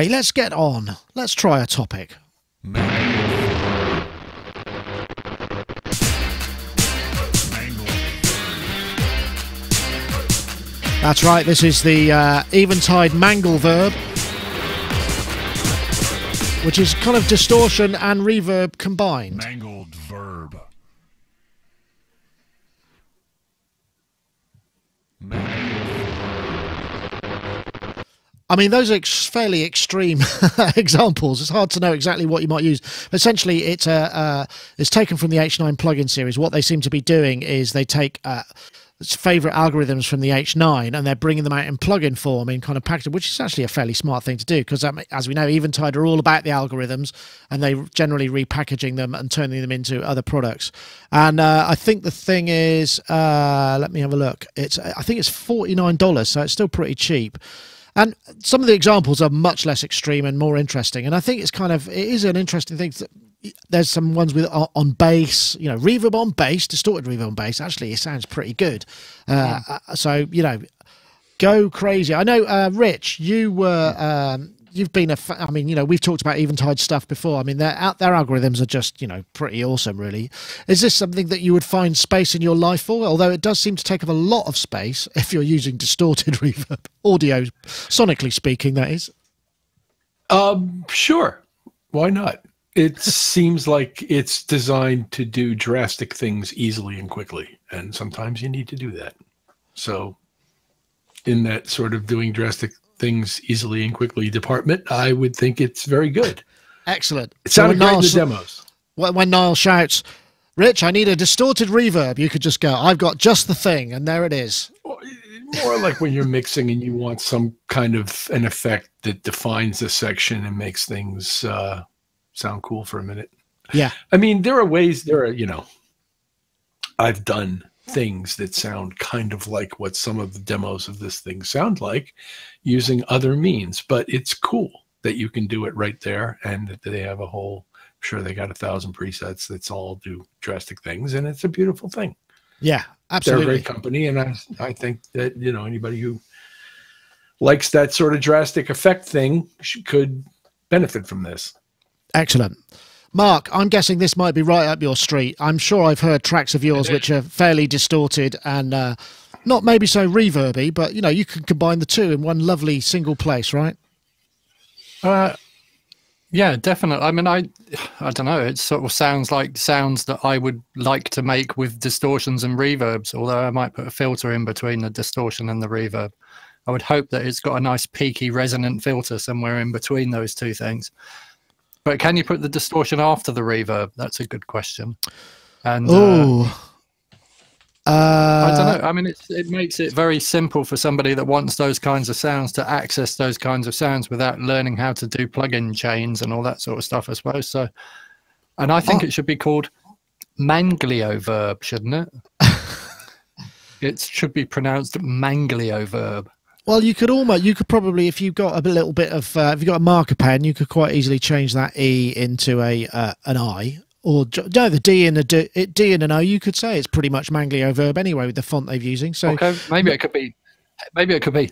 let's get on. Let's try a topic. That's right, this is the Eventide mangle verb, which is kind of distortion and reverb combined. Mangled verb. I mean, those are fairly extreme examples. It's hard to know exactly what you might use. Essentially, it's taken from the H9 plugin series. What they seem to be doing is they take favorite algorithms from the H9 and they're bringing them out in plugin form in kind of packaging, which is actually a fairly smart thing to do, because as we know, Eventide are all about the algorithms, and they generally repackaging them and turning them into other products. And I think the thing is, let me have a look. I think it's $49, so it's still pretty cheap. And some of the examples are much less extreme and more interesting. And I think it is an interesting thing. There's some ones with on bass, you know, reverb on bass, distorted reverb on bass. Actually, it sounds pretty good. So, you know, go crazy. I know, Rich, you've been I mean, you know, we've talked about Eventide stuff before. I mean, their algorithms are just, you know, pretty awesome, really. Is this something that you would find space in your life for? Although it does seem to take up a lot of space if you're using distorted reverb, audio, sonically speaking, that is. Sure. Why not? It seems like it's designed to do drastic things easily and quickly, and sometimes you need to do that. So in that sort of doing drastic things easily and quickly department, I would think it's very good. Excellent. It sounded great in the demos. When Niall shouts, "Rich, I need a distorted reverb," you could just go, "I've got just the thing," and there it is. More like when you're mixing and you want some kind of an effect that defines a section and makes things sound cool for a minute. Yeah. I mean, you know, I've done things that sound kind of like what some of the demos of this thing sound like using other means, but it's cool that you can do it right there and that they have a whole sure they got 1,000 presets that's all do drastic things, and it's a beautiful thing. Yeah, They're a absolutely. great company, and I think that, you know, anybody who likes that sort of drastic effect thing could benefit from this. Excellent. Mark, I'm guessing this might be right up your street. I'm sure I've heard tracks of yours which are fairly distorted and not maybe so reverby, but, you know, you can combine the two in one lovely single place, right? Yeah, definitely. I mean, I don't know. It sort of sounds like sounds that I would like to make with distortions and reverbs, although I might put a filter in between the distortion and the reverb. I would hope that it's got a nice peaky resonant filter somewhere in between those two things. But can you put the distortion after the reverb? That's a good question. And I don't know. I mean, it makes it very simple for somebody that wants those kinds of sounds to access those kinds of sounds without learning how to do plug-in chains and all that sort of stuff, I suppose. So, and I think it should be called manglioverb, shouldn't it? It should be pronounced manglioverb. Well, you could probably, if you've got a little bit of, if you've got a marker pen, you could quite easily change that E into an I, or no, the D and a D and an O. You could say it's pretty much manglioverb anyway with the font they're using. So okay, maybe it could be,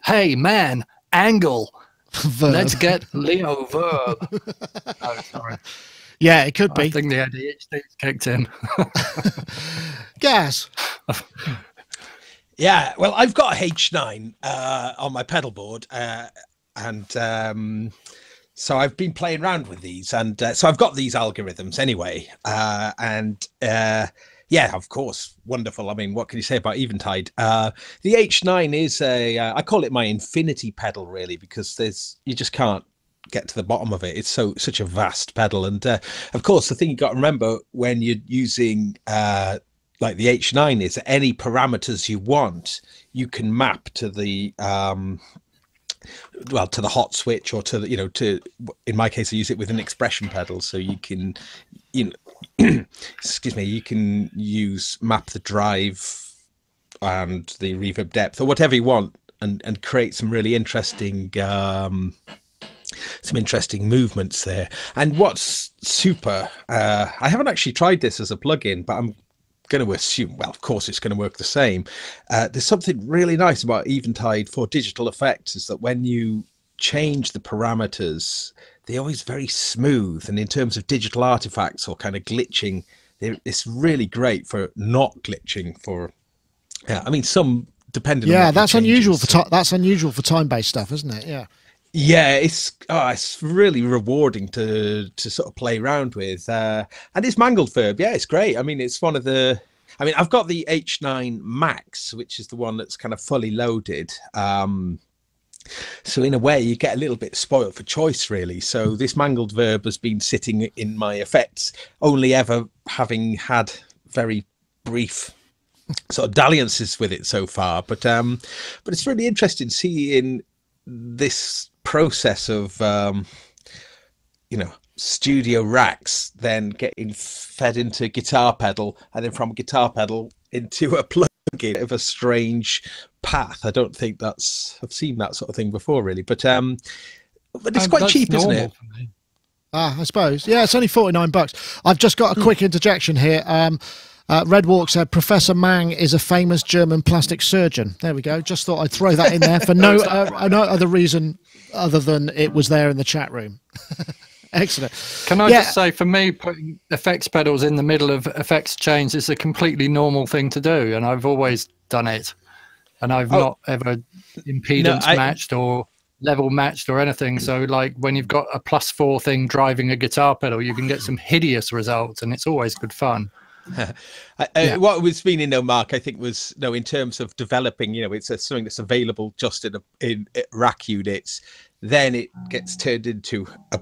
hey man, angle, verb. Let's get Leo verb. Oh, sorry. Yeah, it could be. I think the ADHD's kicked in. Gas. Yeah, well, I've got a H9 on my pedal board, and so I've been playing around with these, and so I've got these algorithms anyway, and yeah, of course, wonderful. I mean, what can you say about Eventide? The H9 is I call it my infinity pedal, really, because you just can't get to the bottom of it. It's such a vast pedal, and of course, the thing you got to remember when you're using like the H9 is any parameters you want, you can map to the well, to the hot switch, or to the, you know, to, in my case, I use it with an expression pedal, so you can, you know, excuse me, you can map the drive and the reverb depth or whatever you want, and create some really interesting movements there. And what's super, I haven't actually tried this as a plugin, but I'm going to assume, well, of course it's going to work the same. There's something really nice about Eventide for digital effects, is that when you change the parameters, they're always very smooth, and in terms of digital artifacts or kind of glitching, it's really great for not glitching. For I mean, some depending on that's unusual for time-based stuff, isn't it? Yeah, it's really rewarding to sort of play around with, and it's mangled verb. Yeah, it's great. I mean, it's one of the. I mean, I've got the H9 Max, which is the one that's kind of fully loaded. So in a way, you get a little bit spoiled for choice, really. So this mangled verb has been sitting in my effects, only ever having had very brief sort of dalliances with it so far. But it's really interesting seeing this process of you know, studio racks then getting fed into guitar pedal, and then from guitar pedal into a plugin of a strange path. I don't think I've seen that sort of thing before, really, but it's quite cheap, isn't it? I suppose. Yeah, it's only $49. I've just got a quick interjection here. Red Walk said Professor Mang is a famous German plastic surgeon. There we go. Just thought I'd throw that in there for no other reason other than it was there in the chat room. Excellent. Can I just say, for me, putting effects pedals in the middle of effects chains is a completely normal thing to do, and I've always done it. And I've not ever impedance matched or level matched or anything. So, like, when you've got a +4 thing driving a guitar pedal, you can get some hideous results, and it's always good fun. What was meaning, though, Mark, I think was, in terms of developing, it's something that's available just in rack units. Then it gets turned into a,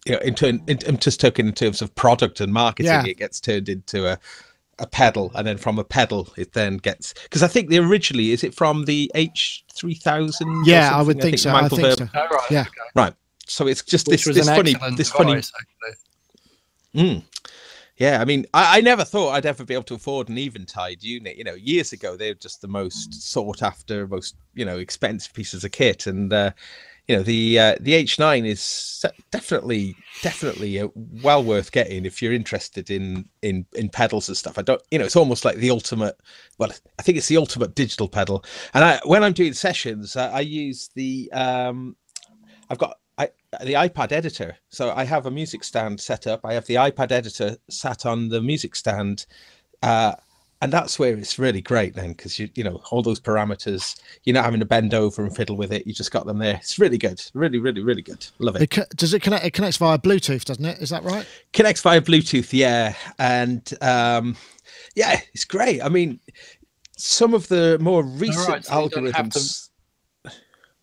in terms of product and marketing, it gets turned into a pedal, and then from a pedal it then gets, because I think originally, is it from the H3000? Yeah, I would think so. I think so. Oh, right. Yeah, okay. Right. So it's just this funny. Yeah, I mean, I never thought I'd ever be able to afford an Eventide unit. Years ago, they were just the most sought after, most, expensive pieces of kit. And the H9 is definitely well worth getting if you're interested in pedals and stuff. I don't, it's almost like the ultimate. Well, I think it's the ultimate digital pedal. And when I'm doing sessions, I use the I've got the iPad editor. So I have a music stand set up. I have the iPad editor sat on the music stand. And that's where it's really great then, because all those parameters, you're not having to bend over and fiddle with it. You just got them there. It's really good. Really, really, really good. Love it. Does it connect? It connects via Bluetooth, doesn't it? Is that right? Connects via Bluetooth, yeah. And yeah, it's great. I mean, some of the more recent algorithms.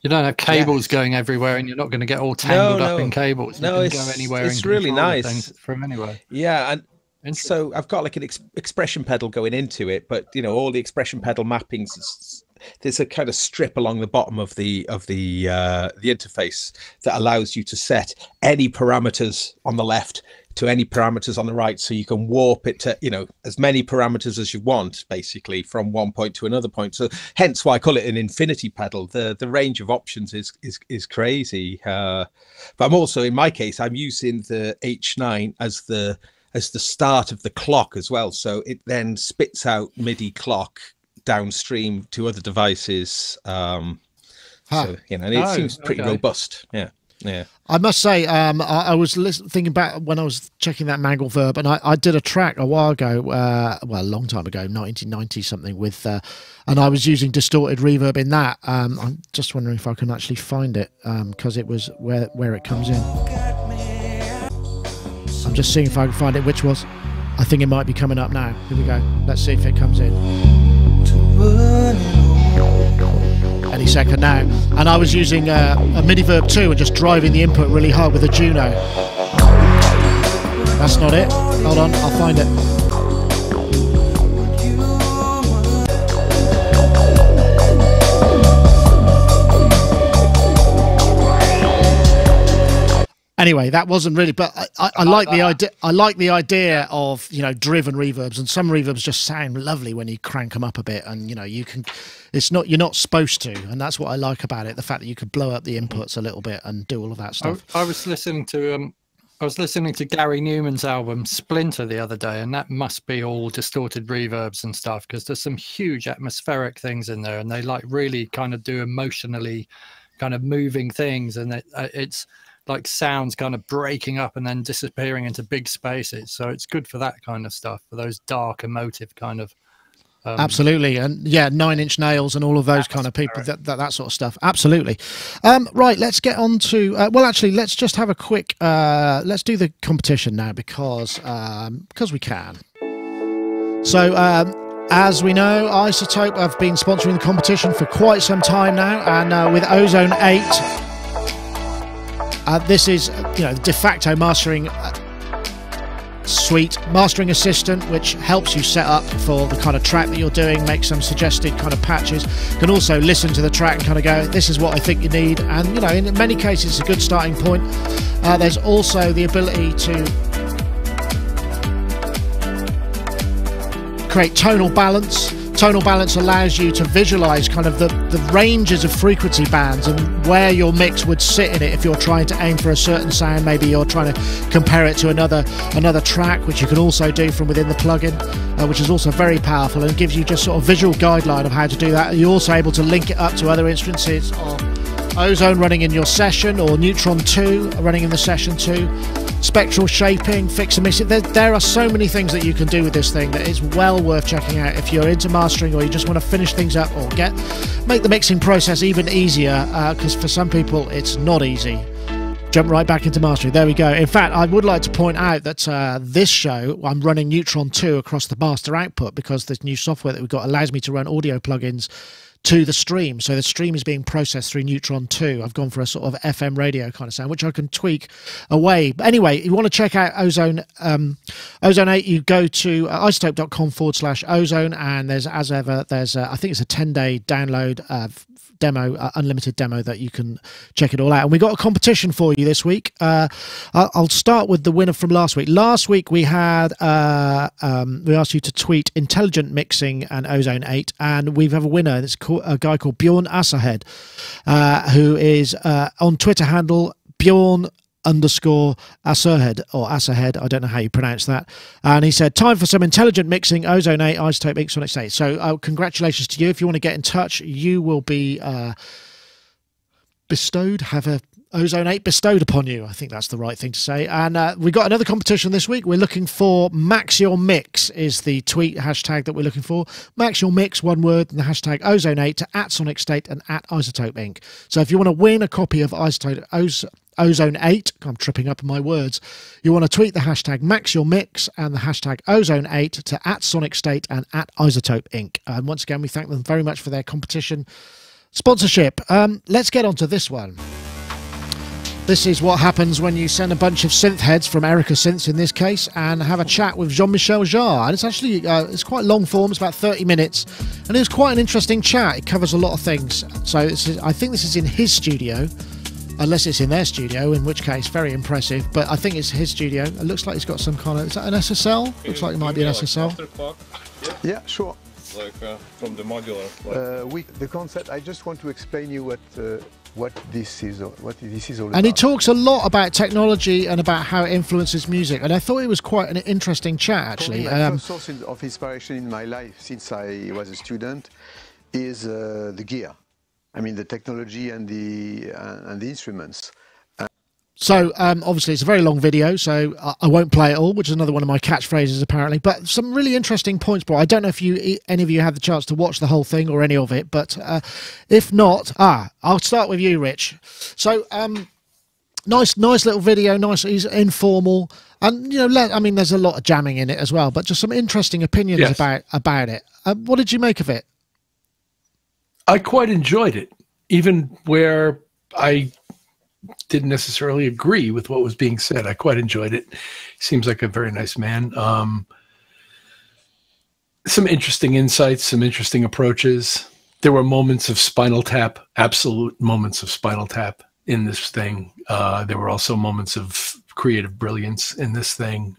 You don't have cables going everywhere, and you're not going to get all tangled up in cables. You can go anywhere. It's really nice from anywhere. Yeah, and so I've got like an expression pedal going into it, but all the expression pedal mappings. There's a kind of strip along the bottom of the interface that allows you to set any parameters on the left to any parameters on the right, so you can warp it to as many parameters as you want, basically from one point to another point. So hence why I call it an infinity pedal. The range of options is crazy. But I'm also, in my case, I'm using the H9 as the start of the clock as well, so it then spits out MIDI clock downstream to other devices. So it seems pretty robust. Yeah. I must say, I was thinking back when I was checking that Mangle Verb, and I did a track a while ago, a long time ago, 1990 something, with, and I was using distorted reverb in that. I'm just wondering if I can actually find it, because it was where it comes in. I'm just seeing if I can find it, which was. I think it might be coming up now. Here we go. Let's see if it comes in. Any second now. And I was using a MIDI Verb 2 and just driving the input really hard with a Juno. That's not it. Hold on, I'll find it. Anyway, that wasn't really, but I like the idea. I like the idea of driven reverbs, and some reverbs just sound lovely when you crank them up a bit, and you can. You're not supposed to, and that's what I like about it. The fact that you could blow up the inputs a little bit and do all of that stuff. I was listening to Gary Newman's album Splinter the other day, and that must be all distorted reverbs and stuff, because there's some huge atmospheric things in there, and they really kind of do emotionally kind of moving things, and it's like sounds kind of breaking up and then disappearing into big spaces. So it's good for that kind of stuff, for those dark emotive kind of absolutely. And yeah, Nine Inch Nails and all of those kind of people, that sort of stuff. Absolutely. Right, let's get on to well, actually, let's just have a quick let's do the competition now, because we can. So as we know, Isotope have been sponsoring the competition for quite some time now, and with Ozone 8, this is the de facto mastering suite, mastering assistant, which helps you set up for the kind of track that you're doing, make some suggested kind of patches. You can also listen to the track and kind of go, this is what I think you need, and in many cases it's a good starting point. There's also the ability to create tonal balance. Tonal balance allows you to visualize kind of the ranges of frequency bands and where your mix would sit in it if you're trying to aim for a certain sound. Maybe you're trying to compare it to another track, which you can also do from within the plugin, which is also very powerful and gives you just sort of visual guideline of how to do that. You're also able to link it up to other instances of Ozone running in your session, or Neutron 2 running in the session too. Spectral shaping, fix and mix it. There are so many things that you can do with this thing that is well worth checking out if you're into mastering, or you just want to finish things up or make the mixing process even easier, because for some people it's not easy. Jump right back into mastering. There we go. In fact, I would like to point out that this show, I'm running Neutron 2 across the master output, because this new software that we've got allows me to run audio plugins to the stream. So the stream is being processed through Neutron 2. I've gone for a sort of FM radio kind of sound, which I can tweak away. But anyway, you want to check out Ozone 8, you go to isotope.com/ozone, and there's, as ever, there's I think it's a 10-day download demo, unlimited demo, that you can check it all out. And we got a competition for you this week. I'll start with the winner from last week. Last week we had we asked you to tweet intelligent mixing and Ozone 8, and we have a winner. It's called a guy called Bjorn Asserhead, who is on Twitter handle Bjorn _ Asserhead or Asserhead, I don't know how you pronounce that. And he said, time for some intelligent mixing, Ozone 8, Isotope Inc, Sonicstate. So congratulations to you. If you want to get in touch, you will be have a Ozone 8 bestowed upon you. I think that's the right thing to say. And we got another competition this week. We're looking for Max Your Mix is the tweet hashtag that we're looking for. Max Your Mix, one word, and the hashtag Ozone 8 to @Sonicstate and @Isotope Inc. So if you want to win a copy of Ozone 8, I'm tripping up my words, you want to tweet the hashtag Max Your Mix and the hashtag Ozone 8 to @Sonicstate and @Isotope Inc. And once again, we thank them very much for their competition sponsorship. Let's get on to this one. This is what happens when you send a bunch of synth heads from Erica Synths in this case and have a chat with Jean-Michel Jarre. And it's actually it's quite long form, it's about 30 minutes, and it was quite an interesting chat. It covers a lot of things. So I think this is in his studio, unless it's in their studio, in which case very impressive. But I think it's his studio. It looks like he's got some kind of, is that an SSL? Looks like it might be an SSL. Yeah, sure. Like from the modular. The concept. I just want to explain you what this is all about. And he talks a lot about technology and about how it influences music. And I thought it was quite an interesting chat, actually. My first source of inspiration in my life since I was a student is the gear. I mean, the technology and the instruments. So obviously it's a very long video, so I won't play it all, which is another one of my catchphrases apparently. But some really interesting points, bro. I don't know if any of you had the chance to watch the whole thing or any of it, but if not, I'll start with you, Rich. So nice little video, nice, he's informal, and I mean, there's a lot of jamming in it as well, but just some interesting opinions about it. What did you make of it? I quite enjoyed it, even where I didn't necessarily agree with what was being said. I quite enjoyed it. Seems like a very nice man. Some interesting insights, some interesting approaches. There were moments of Spinal Tap, absolute moments of Spinal Tap in this thing. There were also moments of creative brilliance in this thing.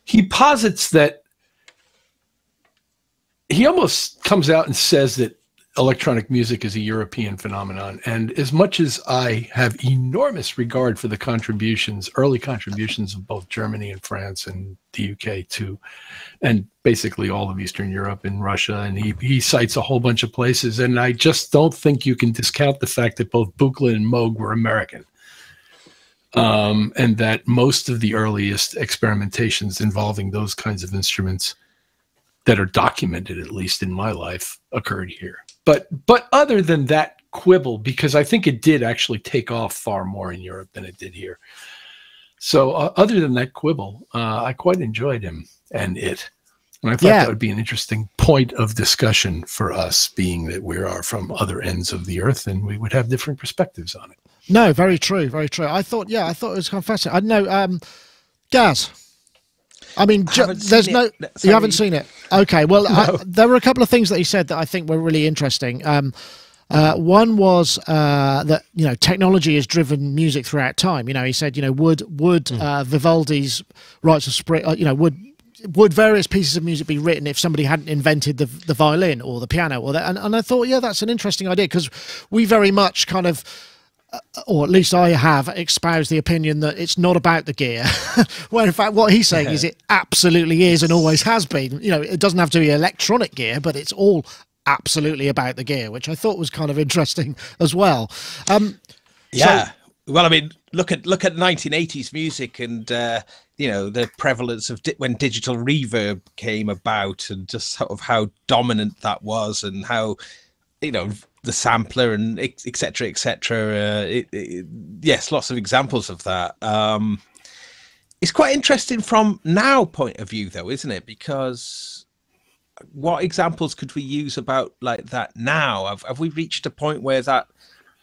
He posits that he almost comes out and says that electronic music is a European phenomenon. And as much as I have enormous regard for the contributions, early contributions of both Germany and France and the UK too, and basically all of Eastern Europe and Russia, and he cites a whole bunch of places, and I just don't think you can discount the fact that both Buchla and Moog were American. And that most of the earliest experimentations involving those kinds of instruments that are documented, at least in my life, occurred here. But other than that quibble, because I think it did actually take off far more in Europe than it did here. So other than that quibble, I quite enjoyed him and it. And I thought that would be an interesting point of discussion for us, being that we are from other ends of the earth and we would have different perspectives on it. No, very true, very true. I thought it was kind of fascinating. I know, Gaz. I mean, there's no. You haven't seen it. Okay, well, no. There were a couple of things that he said that I think were really interesting. One was that technology has driven music throughout time. He said would Vivaldi's Rites of Spring, would various pieces of music be written if somebody hadn't invented the violin or the piano or that? And I thought, yeah, that's an interesting idea, because we very much kind of, or at least I have, espoused the opinion that it's not about the gear. Well, in fact, what he's saying is it absolutely is and always has been. It doesn't have to be electronic gear, but it's all absolutely about the gear, which I thought was kind of interesting as well. Well, I mean, look at 1980s music and the prevalence of when digital reverb came about, and just sort of how dominant that was, and how the sampler and etc. Yes, lots of examples of that. It's quite interesting from now point of view, though, isn't it? Because what examples could we use about like that now? Have we reached a point where that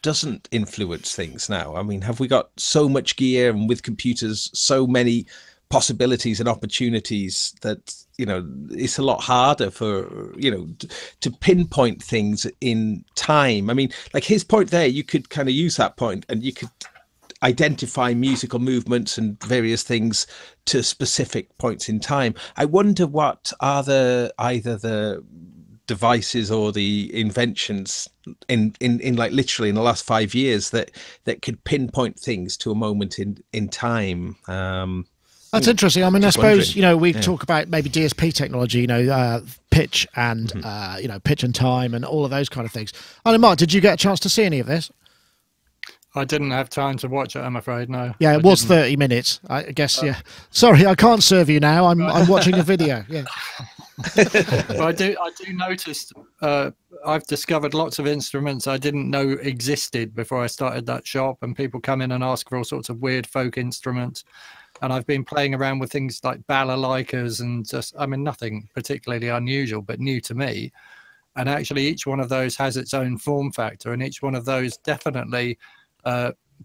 doesn't influence things now? I mean, have we got so much gear, and with computers so many possibilities and opportunities that it's a lot harder for to pinpoint things in time? I mean, like his point there, you could kind of use that point and you could identify musical movements and various things to specific points in time. I wonder what are either the devices or the inventions in like literally in the last 5 years that could pinpoint things to a moment in time. That's interesting. I mean, I suppose, wondering. we talk about maybe DSP technology, pitch and, pitch and time and all of those kind of things. I mean, Mark, did you get a chance to see any of this? I didn't have time to watch it, I'm afraid, no. Yeah, it was 30 minutes, I guess, yeah. Sorry, I can't serve you now. I'm watching a video, yeah. Well, I do notice I've discovered lots of instruments I didn't know existed before I started that shop, and people come in and ask for all sorts of weird folk instruments. And I've been playing around with things like balalaikas and just, I mean, nothing particularly unusual, but new to me. And actually, each one of those has its own form factor, and each one of those definitely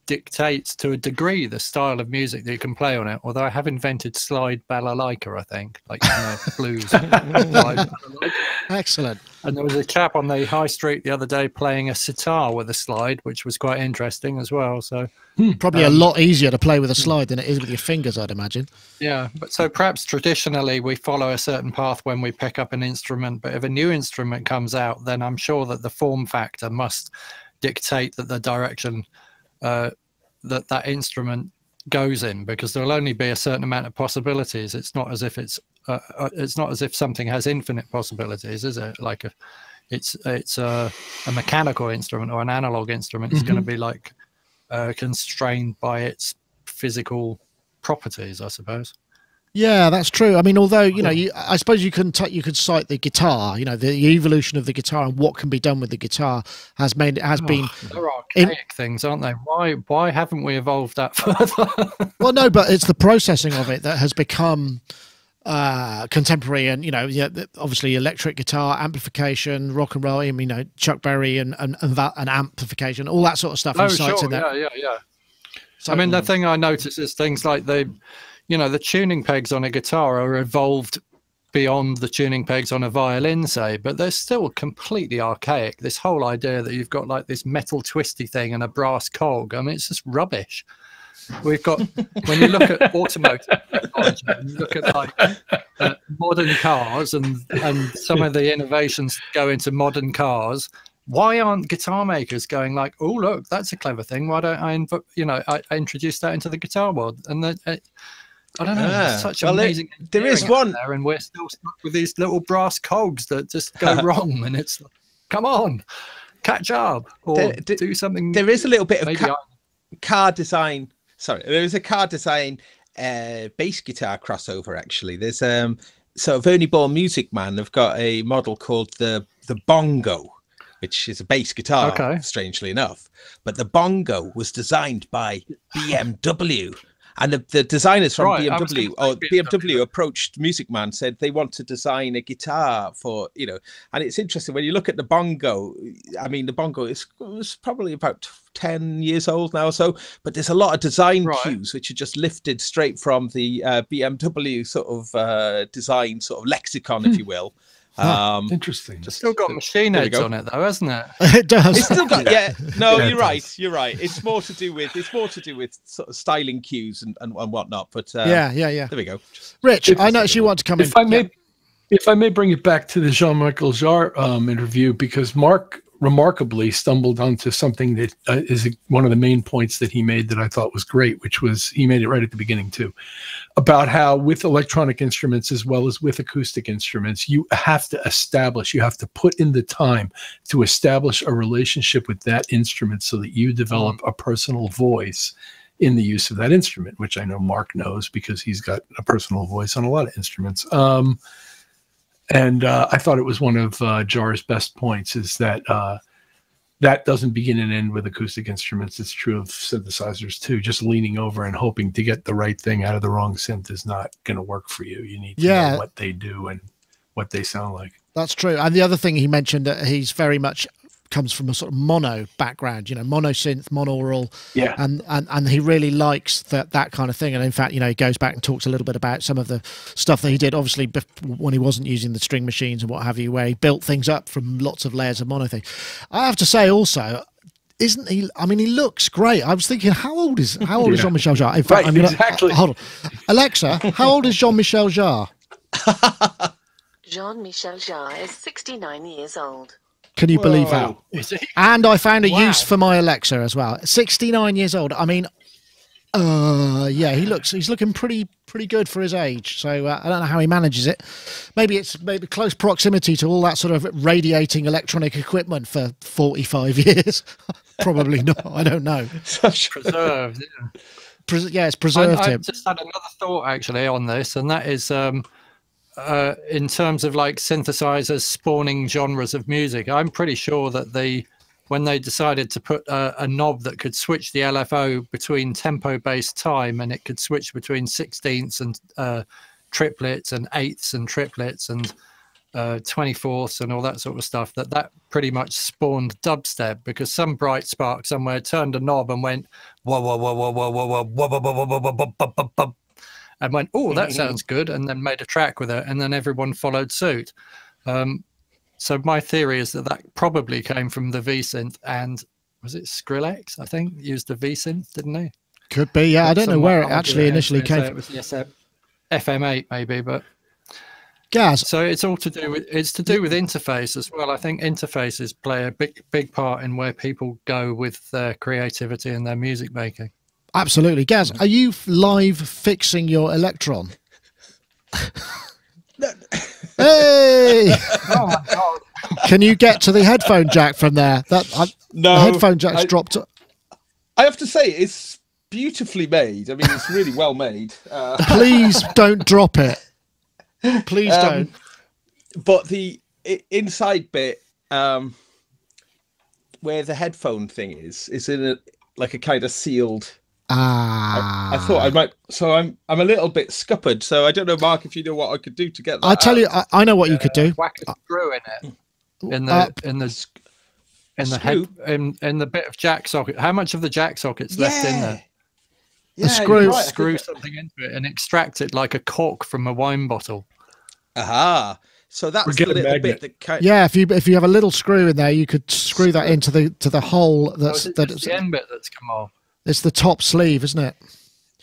dictates to a degree the style of music that you can play on it. Although I have invented slide balalaika, I think, like blues. Excellent. And there was a chap on the high street the other day playing a sitar with a slide, which was quite interesting as well. So probably a lot easier to play with a slide than it is with your fingers, I'd imagine. Yeah, but so perhaps traditionally we follow a certain path when we pick up an instrument, but if a new instrument comes out, then I'm sure that the form factor must dictate that the direction that instrument goes in, because there'll only be a certain amount of possibilities. It's not as if it's not as if something has infinite possibilities, is it? Like it's a mechanical instrument or an analog instrument. It's going to be like constrained by its physical properties, I suppose. Yeah, that's true. I mean, although I suppose you could cite the guitar. The evolution of the guitar and what can be done with the guitar has been. They're archaic things, aren't they? Why haven't we evolved that further? Well, no, but it's the processing of it that has become contemporary, and obviously electric guitar amplification, rock and roll. I mean, Chuck Berry and amplification, all that sort of stuff. Oh, sure. Yeah. So, I mean, the thing I notice is things like the tuning pegs on a guitar are evolved beyond the tuning pegs on a violin, say, but they're still completely archaic. This whole idea that you've got like this metal twisty thing and a brass cog, I mean, it's just rubbish. We've got, when you look at automotive technology, you look at like modern cars and some of the innovations that go into modern cars. Why aren't guitar makers going like, oh, look, that's a clever thing. Why don't I introduce that into the guitar world? And I don't know. It's such amazing. There is one there, and we're still stuck with these little brass cogs that just go wrong. And it's, come on, catch up or do something. There is a little bit of car design. Sorry, there is a car design bass guitar crossover. Actually, there's so Vernie Ball Music Man have got a model called the Bongo, which is a bass guitar, strangely enough. But the Bongo was designed by BMW. And the designers from BMW approached Music Man, said they want to design a guitar for, and it's interesting when you look at the Bongo. I mean, the Bongo was probably about 10 years old now or so, but there's a lot of design cues which are just lifted straight from the BMW sort of design sort of lexicon, if you will. Interesting. It's still got machine heads on it, though, hasn't it? It does. It's still got, No, you're right. You're right. It's more to do with sort of styling cues and whatnot. But yeah. There we go. Rich, I noticed you want to come in. If I may bring it back to the Jean-Michel Jarre interview, because Mark remarkably stumbled onto something that is one of the main points that he made that I thought was great, which was, he made it right at the beginning too, about how with electronic instruments as well as with acoustic instruments, you have to put in the time to establish a relationship with that instrument so that you develop a personal voice in the use of that instrument, which I know Mark knows because he's got a personal voice on a lot of instruments. And I thought it was one of Jarre's best points, is that that doesn't begin and end with acoustic instruments. It's true of synthesizers too. Just leaning over and hoping to get the right thing out of the wrong synth is not going to work for you. You need to know what they do and what they sound like. That's true. And the other thing he mentioned, that he's very much comes from a sort of mono background, mono synth, monaural, and he really likes that kind of thing. And in fact, he goes back and talks a little bit about some of the stuff that he did, obviously when he wasn't using the string machines and what have you, where he built things up from lots of layers of mono thing. I have to say also, isn't he? I mean, he looks great. I was thinking, how old is Jean-Michel Jarre? In fact, exactly. Hold on, Alexa, how old is Jean-Michel Jarre? Jean-Michel Jarre is 69 years old. Can you believe that? Whoa. Is he? And I found a Wow. use for my Alexa as well. 69 years old. I mean, yeah, he's looking pretty good for his age. So I don't know how he manages it. Maybe it's close proximity to all that sort of radiating electronic equipment for 45 years. Probably not. I don't know. Preserved. Yeah. Yeah, it's preserved I him. just had another thought actually on this, and that is in terms of like synthesizers spawning genres of music. I'm pretty sure that when they decided to put a knob that could switch the LFO between tempo-based time, and it could switch between sixteenths and triplets and eighths and triplets and 24ths and all that sort of stuff, that pretty much spawned dubstep, because some bright spark somewhere turned a knob and went whoa whoa whoa whoa whoa whoa whoa whoa whoa whoa whoa whoa whoa whoa, and went, oh, that sounds good, and then made a track with it, and then everyone followed suit. So my theory is that probably came from the V-synth, and was it Skrillex, I think, used the V-synth, didn't he? Could be, yeah. I don't know where it actually initially came from. It was the FM8 maybe, but Gaz. So it's all to do with interface as well. I think interfaces play a big part in where people go with their creativity and their music making. Absolutely. Gaz, are you live fixing your Electron? Hey! Oh my God. Can you get to the headphone jack from there? No, the headphone jack's dropped. I have to say, it's beautifully made. I mean, it's really well made. Please don't drop it. Please don't. But the inside bit, where the headphone thing is in a kind of sealed. I thought I might. So I'm a little bit scuppered. So I don't know, Mark, if you know what I could do to get that. I'll tell you. I know what you could do. Whack a screw in it. In the bit of jack socket. How much of the jack socket's left in there? Yeah, screw. Right. Screw something into it and extract it like a cork from a wine bottle. Aha. So that's the little bit that kind. Yeah, if you have a little screw in there, you could screw that into the hole. That's the end bit that's come off. It's the top sleeve, isn't it?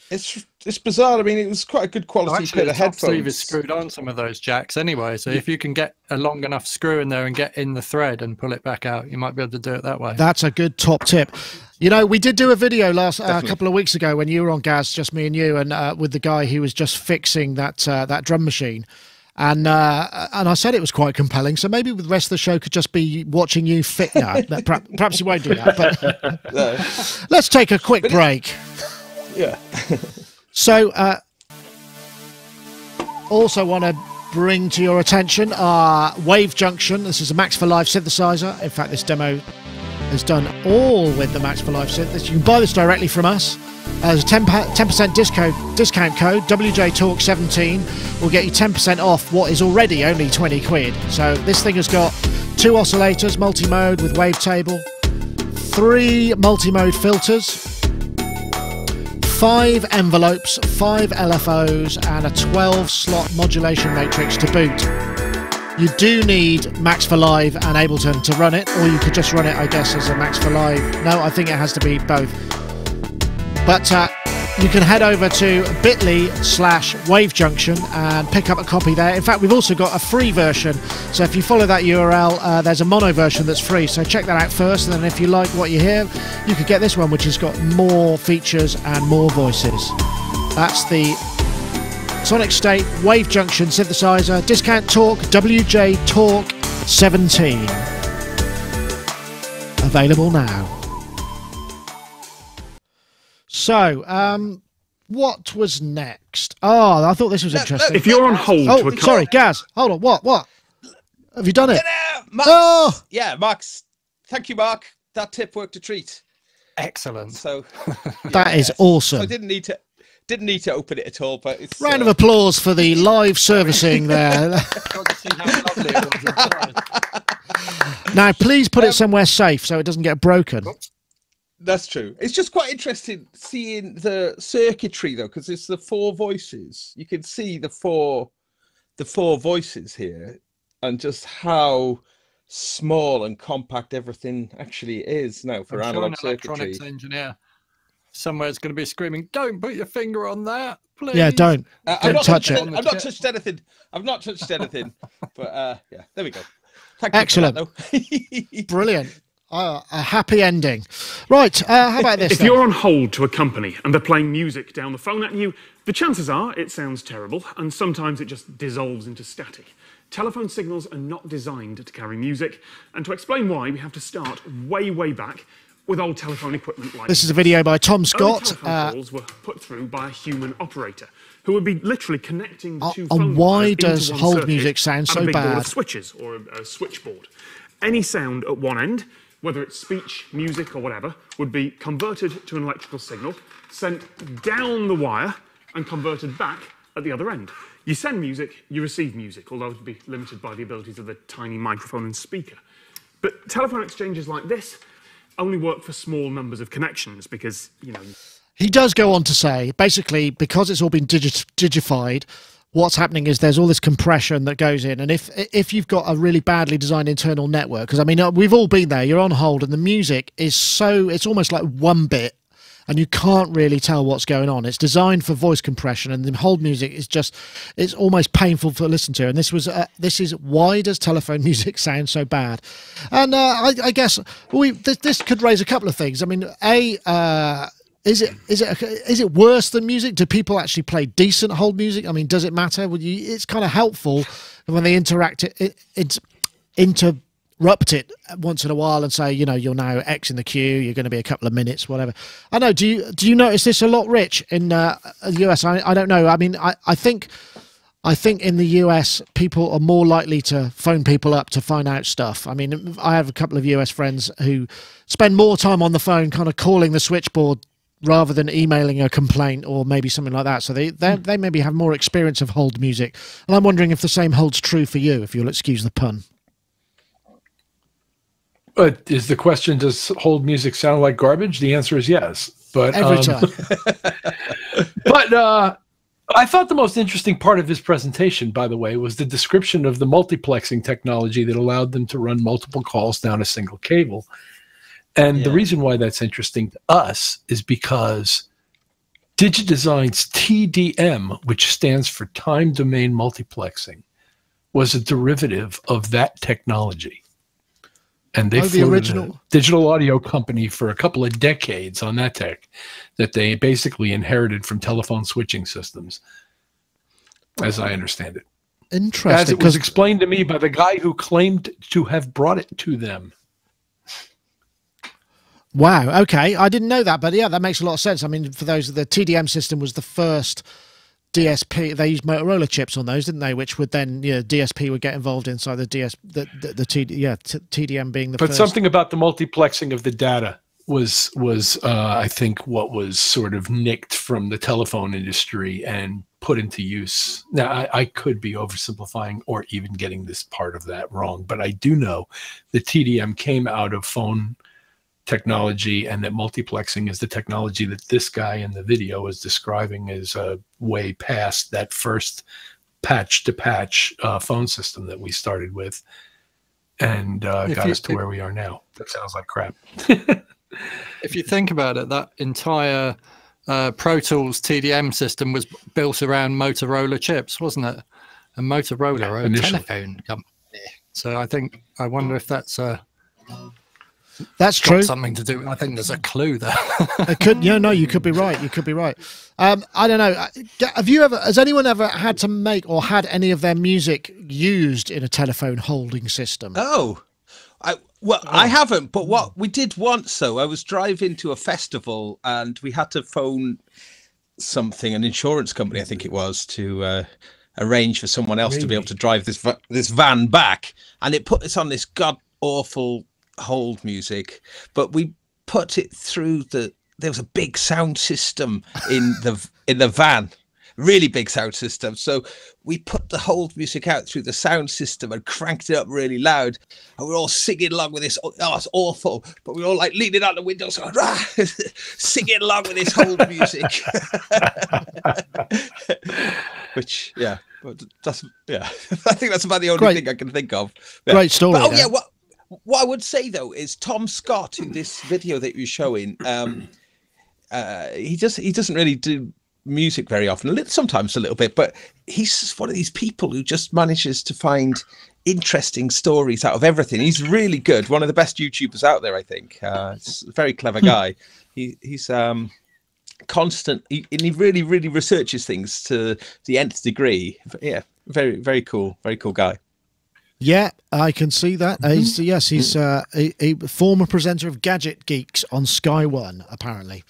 It's bizarre. I mean, it was quite a good quality Actually, bit the of top headphones. sleeve is screwed on some of those jacks anyway. So if you can get a long enough screw in there and get in the thread and pull it back out, you might be able to do it that way. That's a good top tip. You know, we did do a video a couple of weeks ago when you were on, Gaz, just me and you, and with the guy who was just fixing that drum machine. And I said it was quite compelling. So maybe the rest of the show could just be watching you fit. No, perhaps you won't do that. But No. let's take a quick break. Yeah. So, also want to bring to your attention our Wave Junction. This is a Max for Live synthesizer. In fact, this demo is done all with the Max for Live synth. You can buy this directly from us. There's a 10% discount code, WJTalk17, will get you 10% off what is already only 20 quid. So this thing has got 2 oscillators, multi-mode with wavetable, 3 multi-mode filters, 5 envelopes, 5 LFOs, and a 12-slot modulation matrix to boot. You do need Max for Live and Ableton to run it, or you could just run it, I guess, as a Max for Live. No, I think it has to be both. But you can head over to bit.ly/wavejunction and pick up a copy there. In fact, we've also got a free version. So if you follow that URL, there's a mono version that's free. So check that out first. And then if you like what you hear, you could get this one, which has got more features and more voices. That's the Sonicstate Wave Junction synthesizer. Discount Talk, WJ Talk 17. Available now. So, what was next? Oh, I thought this was interesting. If you're on hold, oh, sorry, Gaz. Hold on. What? Have you done it? Max. Oh, yeah, Max. Thank you, Mark. That tip worked a treat. Excellent. So that is awesome. I didn't need to open it at all, but it's round of applause for the live servicing there. Now, please put it somewhere safe so it doesn't get broken. That's true. It's just quite interesting seeing the circuitry, though, because it's the 4 voices. You can see the four voices here, and just how small and compact everything actually is now for analog circuitry. Electronics engineer. somewhere it's going to be screaming, "Don't put your finger on that, please." Yeah, don't I've touch it. I've not touched anything. I've not touched anything. But yeah, there we go. Thank Excellent. You for that, though. Brilliant. A happy ending. Right, how about this? If then? you're on hold to a company and they're playing music down the phone at you, the chances are it sounds terrible, and sometimes it just dissolves into static. Telephone signals are not designed to carry music, and to explain why, we have to start way, way back with old telephone equipment like This is a video by Tom Early Scott. telephone calls were put through by a human operator who would be literally connecting the two and phone why wires into does one hold circuit music sound and so a big board bad? of switches or a switchboard. Any sound at one end, whether it's speech, music, or whatever, would be converted to an electrical signal, sent down the wire, and converted back at the other end. You send music, you receive music, although it would be limited by the abilities of the tiny microphone and speaker. But telephone exchanges like this only work for small numbers of connections because, you know... He does go on to say, basically, because it's all been digified, what's happening is there's all this compression that goes in, and if you've got a really badly designed internal network, because I mean we've all been there, you're on hold and the music is so, it's almost like one bit and you can't really tell what's going on. It's designed for voice compression, and the hold music is just, it's almost painful to listen to. And this is why does telephone music sound so bad? And I guess this could raise a couple of things. I mean, is it worse than music? Do people actually play decent hold music? I mean, does it matter? It's kind of helpful when they interrupt it once in a while and say, you know, you're now X in the queue, you're going to be a couple of minutes, whatever. I know. Do you notice this a lot, Rich, in the US? I don't know. I mean, I think in the US, people are more likely to phone people up to find out stuff. I mean, I have a couple of US friends who spend more time on the phone kind of calling the switchboard rather than emailing a complaint or maybe something like that. So they maybe have more experience of hold music. And I'm wondering if the same holds true for you, if you'll excuse the pun. But is the question, does hold music sound like garbage? The answer is yes. But every time. But I thought the most interesting part of his presentation, by the way, was the description of the multiplexing technology that allowed them to run multiple calls down a single cable. And the reason why that's interesting to us is because DigiDesign's TDM, which stands for Time Domain Multiplexing, was a derivative of that technology. And they floated a digital audio company for a couple of decades on that tech that they basically inherited from telephone switching systems, as I understand it. Interesting. As it was explained to me by the guy who claimed to have brought it to them. Wow. Okay. I didn't know that, but yeah, that makes a lot of sense. I mean, for those, the TDM system was the first DSP. They used Motorola chips on those, didn't they? Which would then, DSP would get involved inside the TDM being the first. But something about the multiplexing of the data was I think what was sort of nicked from the telephone industry and put into use. Now, I could be oversimplifying or even getting this part of that wrong, but I do know the TDM came out of phone technology, and that multiplexing is the technology that this guy in the video is describing as way past that first patch-to-patch phone system that we started with and got us to where we are now. That sounds like crap. If you think about it, that entire Pro Tools TDM system was built around Motorola chips, wasn't it? And Motorola are a telephone company. So I wonder if that's true. Something to do. I think there's a clue there. It could. No, you could be right. You could be right. I don't know. Has anyone ever had to make or had any of their music used in a telephone holding system? I haven't, but what we did once, though, I was driving to a festival and we had to phone an insurance company, I think it was, to arrange for someone else to be able to drive this van back, and it put us on this god awful hold music, but we put it through there was a big sound system in the van, really big sound system, so we put the hold music out through the sound system and cranked it up really loud, and we're all singing along with this. It's awful, but we're all like leaning out the windows going, singing along with this hold music. Which but that's I think that's about the only thing I can think of. Great story. But, what I would say, though, is Tom Scott, in this video that you're showing, he doesn't really do music very often. Sometimes a little bit, but he's just one of these people who just manages to find interesting stories out of everything. He's really good. One of the best YouTubers out there, I think. He's a very clever guy. He's constant, and he really researches things to the nth degree. Yeah, very cool guy. Yeah, I can see that. He's a former presenter of Gadget Geeks on Sky One, apparently.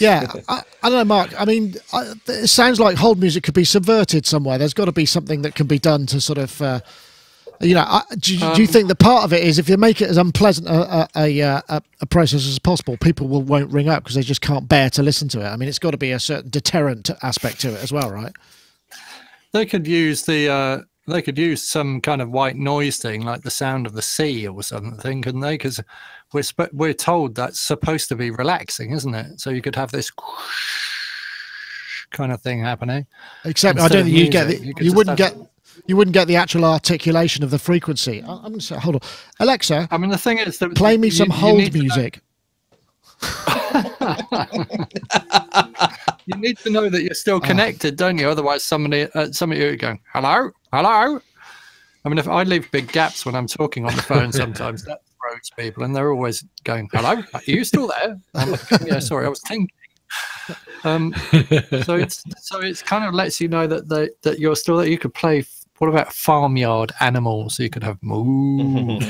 Yeah, I don't know, Mark. I mean, it sounds like hold music could be subverted somewhere. There's got to be something that can be done to sort of, do you think that part of it is if you make it as unpleasant a process as possible, people won't ring up because they just can't bear to listen to it? I mean, it's got to be a certain deterrent aspect to it as well, right? They could use They could use some kind of white noise thing, like the sound of the sea or something, couldn't they? Because we're told that's supposed to be relaxing, isn't it? So you could have this kind of thing happening. Except I don't think you wouldn't get the actual articulation of the frequency. I'm going to say, hold on, Alexa. I mean, the thing is that play me some hold music. You need to know that you're still connected, don't you? Otherwise, somebody are going, hello. I mean, if I leave big gaps when I'm talking on the phone, sometimes that throws people, and they're always going, hello, are you still there? I'm like, yeah, sorry, I was thinking. So it's kind of lets you know that you're still there. You could play. What about farmyard animals? So you could have moo.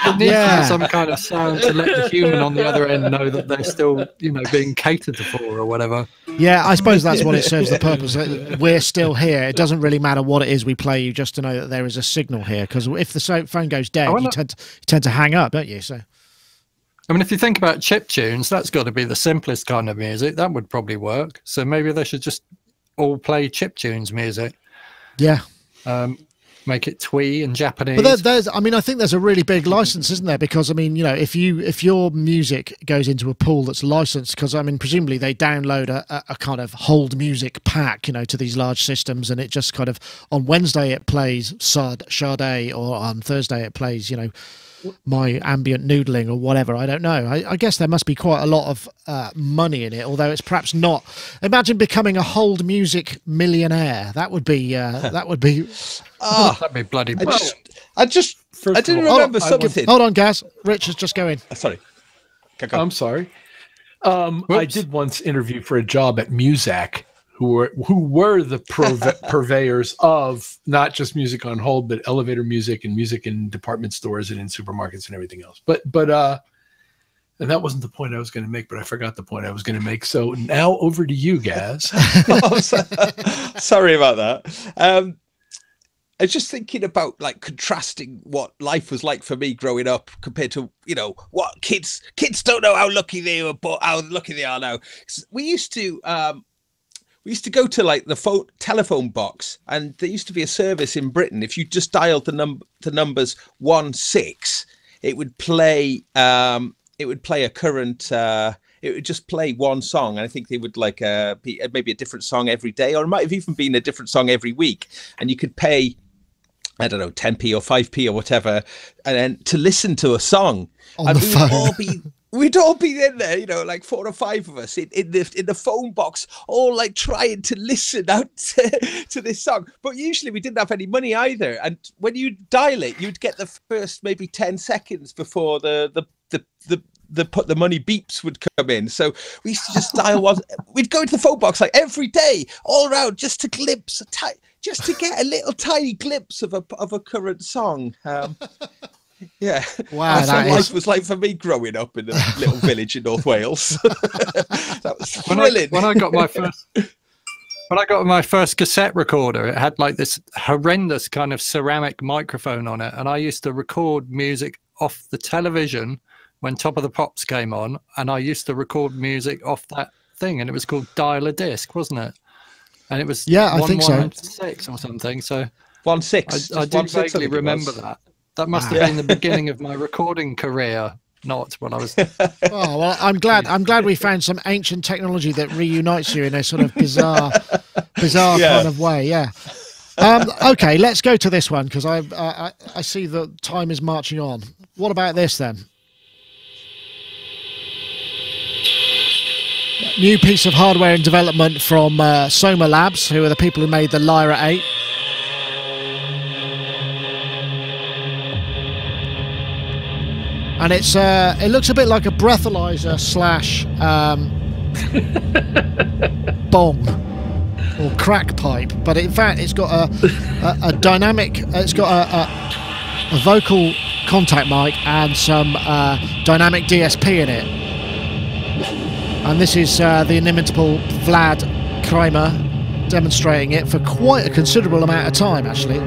There needs to be some kind of sound to let the human on the other end know that they're still, being catered for or whatever. Yeah, I suppose that's what it serves the purpose. We're still here. It doesn't really matter what it is we play you, just to know that there is a signal here. Because if the phone goes dead, you tend to hang up, don't you? So, I mean, if you think about chip tunes, that's got to be the simplest kind of music. That would probably work. So maybe they should just all play chip tunes music. Yeah. Make it twee and Japanese. But I think there's a really big license, isn't there? Because I mean, if your music goes into a pool that's licensed, because I mean, presumably they download a kind of hold music pack, to these large systems, and it just kind of on Wednesday it plays Sade, or on Thursday it plays, my ambient noodling or whatever. I don't know. I guess there must be quite a lot of money in it, although it's perhaps not. Imagine becoming a hold music millionaire. That would be that'd be bloody. I didn't remember something. Hold on, Gaz. Rich is just going. Sorry. I'm sorry. I did once interview for a job at Muzak, who were the purveyors of not just music on hold, but elevator music and music in department stores and in supermarkets and everything else. But and that wasn't the point I was going to make, but I forgot the point I was going to make. So now over to you, Gaz. Sorry about that. I was just thinking about contrasting what life was like for me growing up compared to what kids don't know how lucky they were, but how lucky they are now. We used to go to the telephone box, and there used to be a service in Britain. If you just dialed the numbers 16, it would play a current. It would just play one song, and I think they would be maybe a different song every day, or it might have even been a different song every week. And you could pay, I don't know, 10p or 5p or whatever, and then to listen to a song. On the phone. We'd all be in there, 4 or 5 of us in the phone box, all trying to listen out to this song. But usually we didn't have any money either. And when you dial it, you'd get the first maybe 10 seconds before the money beeps would come in. So we used to just dial one. We'd go into the phone box every day, all around, just to just to get a little tiny glimpse of a current song. Yeah, wow, that's what life was like for me growing up in a little village in North Wales. That was thrilling. When I got my first cassette recorder, it had this horrendous kind of ceramic microphone on it, and I used to record music off the television when Top of the Pops came on, and I used to record music off that thing, and it was called Dial a Disc, wasn't it? And it was I think so. 116 or something. So 16. I do vaguely remember that. That must have been the beginning of my recording career, not when I was. Oh well, I'm glad we found some ancient technology that reunites you in a sort of bizarre kind of way. Yeah. Okay, let's go to this one because I see that time is marching on. What about this then? new piece of hardware in development from Soma Labs, who are the people who made the Lyra 8. And it's it looks a bit like a breathalyzer slash bong or crack pipe, but in fact it's got a dynamic. It's got a vocal contact mic and some dynamic DSP in it. And this is the inimitable Vlad Kramer demonstrating it for quite a considerable amount of time, actually.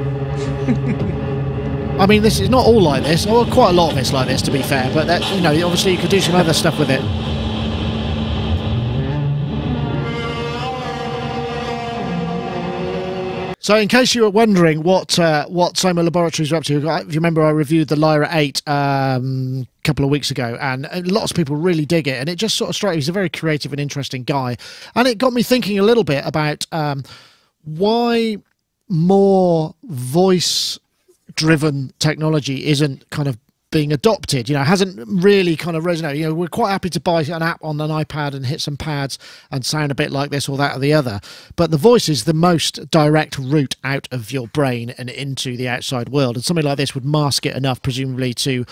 I mean, this is not all like this, or quite a lot of it's like this, to be fair, but that, you know, obviously you could do some other stuff with it. So in case you were wondering what Soma Laboratories are up to, if you remember I reviewed the Lyra 8 a couple of weeks ago, and lots of people really dig it, and it just sort of struck me. He's a very creative and interesting guy. And it got me thinking a little bit about why more voice-driven technology isn't kind of being adopted, you know, hasn't really kind of resonated. You know, we're quite happy to buy an app on an iPad and hit some pads and sound a bit like this or that or the other, but the voice is the most direct route out of your brain and into the outside world, and something like this would mask it enough, presumably, to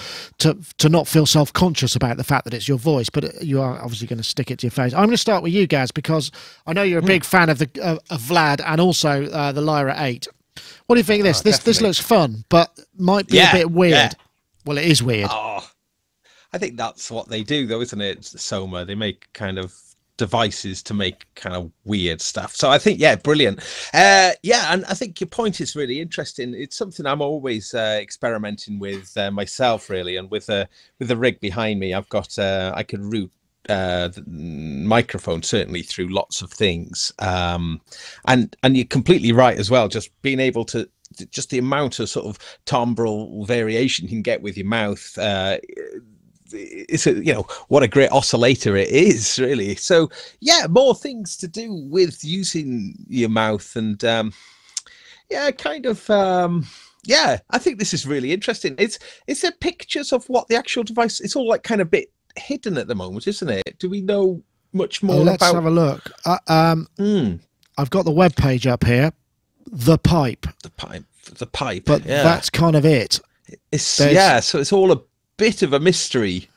not feel self-conscious about the fact that it's your voice, but you are obviously going to stick it to your face. I'm going to start with you, Gaz, because I know you're a big fan of the of Vlad and also the Lyra 8. What do you think of this? This looks fun, but might be a bit weird. Yeah. Well, it is weird. Oh, I think that's what they do, though, isn't it? It's Soma. They make kind of devices to make kind of weird stuff. So I think, yeah, brilliant. Yeah, and I think your point is really interesting. It's something I'm always experimenting with myself, really, and with the rig behind me, I've got I can route the microphone certainly through lots of things, and you're completely right as well. Just being able to. Just the amount of sort of timbral variation you can get with your mouth, it's you know, what a great oscillator it is, really. So yeah, more things to do with using your mouth, and yeah, kind of yeah, I think this is really interesting. Is there pictures of what the actual device? It's all like kind of bit hidden at the moment, isn't it? Do we know much more about? Let's have a look. I've got the web page up here. The pipe, but yeah. That's kind of it. Yeah, so it's all a bit of a mystery.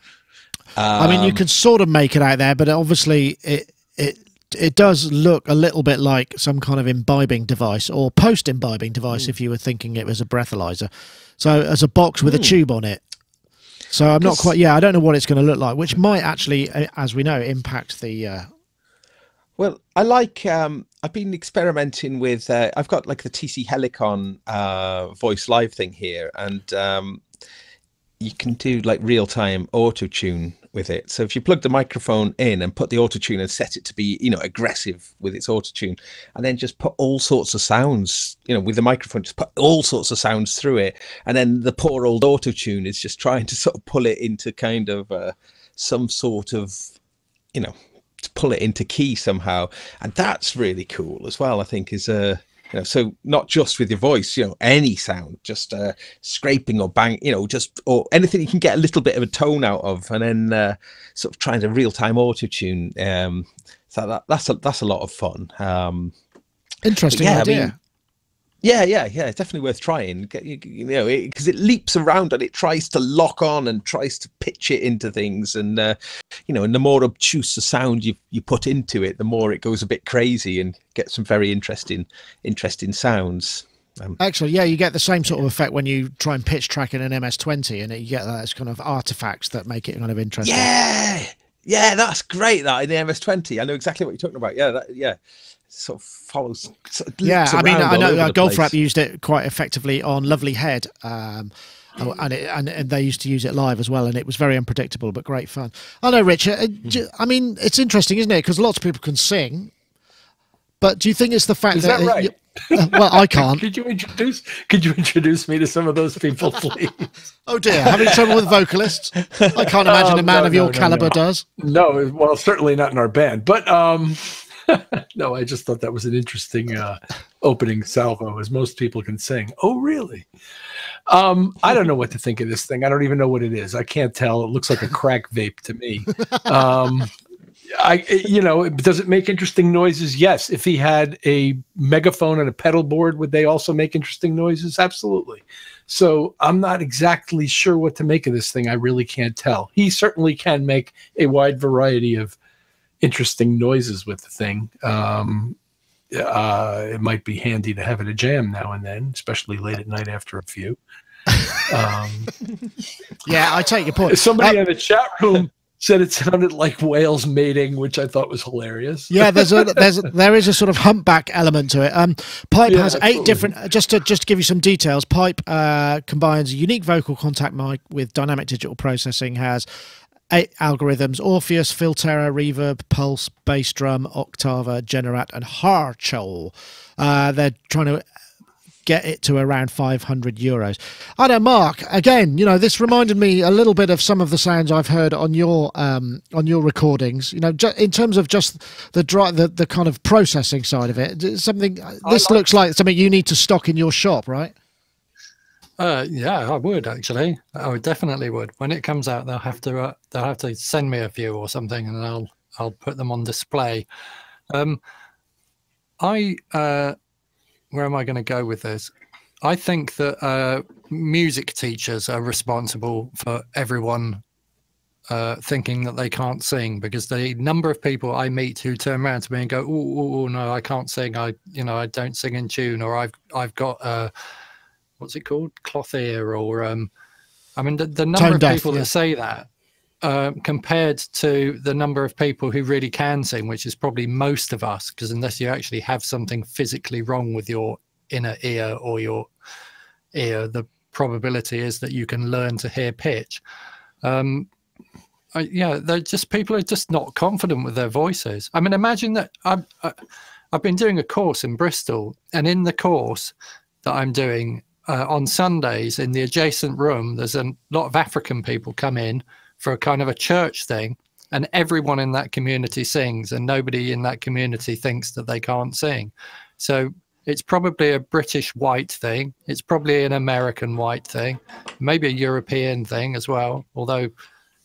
I mean, you can sort of make it out there, but obviously it does look a little bit like some kind of imbibing device or post-imbibing device if you were thinking it was a breathalyzer. So as a box with a tube on it. So I'm not quite. Yeah, I don't know what it's going to look like, which might actually, as we know, impact the. Well, I like. I've been experimenting with. I've got like the TC Helicon voice live thing here, and you can do like real time auto tune with it. So if you plug the microphone in and put the auto tune and set it to be, you know, aggressive with its auto tune, and then just put all sorts of sounds, you know, with the microphone, just put all sorts of sounds through it, and then the poor old auto tune is just trying to sort of pull it into kind of some sort of, you know, to pull it into key somehow. And that's really cool as well, I think, is you know, so not just with your voice, you know, any sound, just scraping or bang, you know, just, or anything you can get a little bit of a tone out of, and then sort of trying to real-time auto-tune. So that's a lot of fun. Interesting idea. I mean, yeah, it's definitely worth trying. You know, because it leaps around and it tries to lock on and tries to pitch it into things, and you know, and the more obtuse the sound you put into it, the more it goes a bit crazy and gets some very interesting sounds. Actually, yeah, you get the same sort of effect when you try and pitch track in an MS-20, and you get those kind of artifacts that make it kind of interesting. Yeah, that's great. That in the MS-20, I know exactly what you're talking about. Yeah. Sort of follows. Yeah, I mean, I know Golfrap used it quite effectively on Lovely Head, and they used to use it live as well, and it was very unpredictable but great fun. I know, Richard. I mean, it's interesting, isn't it? Because lots of people can sing, but do you think it's the fact that right? Well, I can't. Could you introduce me to some of those people, please? Oh dear, having trouble with vocalists? I can't imagine a man of your caliber does. No, well, certainly not in our band, but no, I just thought that was an interesting opening salvo, as most people can sing. Oh, really? I don't know what to think of this thing. I don't even know what it is. I can't tell. It looks like a crack vape to me. Does it make interesting noises? Yes. If he had a megaphone and a pedal board, would they also make interesting noises? Absolutely. So I'm not exactly sure what to make of this thing. I really can't tell. He certainly can make a wide variety of interesting noises with the thing. It might be handy to have it a jam now and then, especially late at night after a few. Yeah, I take your point. Somebody in the chat room said it sounded like whales mating, which I thought was hilarious. Yeah, there is a sort of humpback element to it. Pipe has absolutely. 8 different. Just to give you some details, Pipe combines a unique vocal contact mic with dynamic digital processing. Has 8 algorithms: Orpheus, Filterra, Reverb, Pulse, Bass Drum, Octava, Generat, and Harchol. They're trying to get it to around €500. I know, Mark. Again, this reminded me a little bit of some of the sounds I've heard on your recordings. In terms of just the kind of processing side of it. Something this looks like something you need to stock in your shop, right? Yeah, I would actually. I would definitely would. When it comes out, they'll have to send me a few or something, and I'll put them on display. Where am I going to go with this? I think that music teachers are responsible for everyone thinking that they can't sing, because the number of people I meet who turn around to me and go, "Oh, no, I can't sing. I don't sing in tune," or I've got what's it called, cloth ear, or the number of people that say that compared to the number of people who really can sing, which is probably most of us, because unless you actually have something physically wrong with your inner ear or your ear, the probability is that you can learn to hear pitch. They're just, people are just not confident with their voices. I mean, imagine that I've been doing a course in Bristol, and in the course that I'm doing on Sundays in the adjacent room, there's a lot of African people come in for a kind of a church thing, and everyone in that community sings, and nobody in that community thinks that they can't sing. So it's probably a British white thing. It's probably an American white thing, maybe a European thing as well. Although,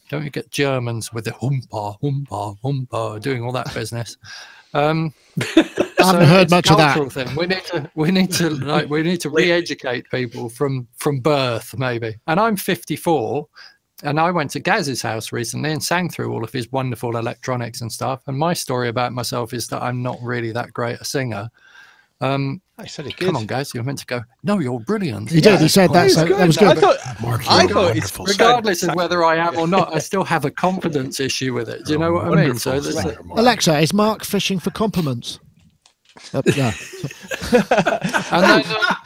don't you get Germans with the humpa, humpa, humpa, doing all that business? I haven't heard much of that. Thing. We need to re-educate people from birth, maybe. And I'm 54. And I went to Gaz's house recently and sang through all of his wonderful electronics and stuff. And my story about myself is that I'm not really that great a singer. I said it good. Come on, Gaz, you're meant to go, "No, you're brilliant." He did. He said that. That was good. I thought it's regardless of whether I am or not, I still have a confidence issue with it. Do you know what I mean? So Alexa, is Mark fishing for compliments? Yeah. And then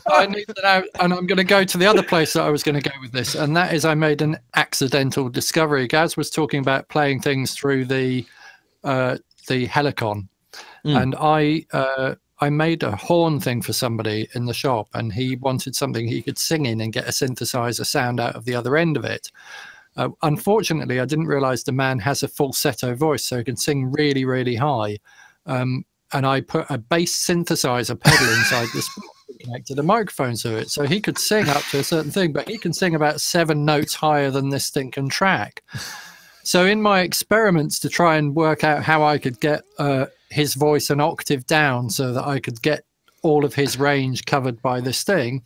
I need to know, and I'm going to go to the other place that I was going to go with this, and that is I made an accidental discovery. Gaz was talking about playing things through the Helicon, and I made a horn thing for somebody in the shop, and he wanted something he could sing in and get a synthesizer sound out of the other end of it. Unfortunately, I didn't realize the man has a falsetto voice, so he can sing really, really high. And I put a bass synthesizer pedal inside this, connected a microphone to it, so he could sing up to a certain thing, but he can sing about 7 notes higher than this thing can track. So in my experiments to try and work out how I could get his voice an octave down so that I could get all of his range covered by this thing,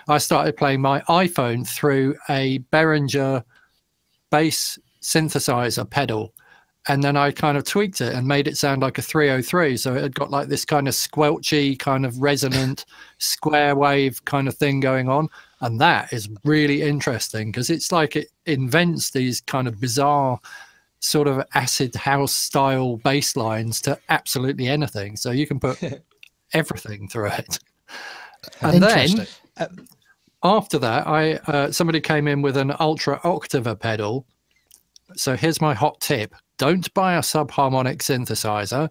I started playing my iPhone through a Behringer bass synthesizer pedal. And then I kind of tweaked it and made it sound like a 303. So it had got like this kind of squelchy, kind of resonant square wave kind of thing going on. And that is really interesting, because it's like it invents these kind of bizarre sort of acid house style bass lines to absolutely anything. So you can put everything through it. And then after that, somebody came in with an ultra octava pedal. So here's my hot tip. Don't buy a subharmonic synthesizer.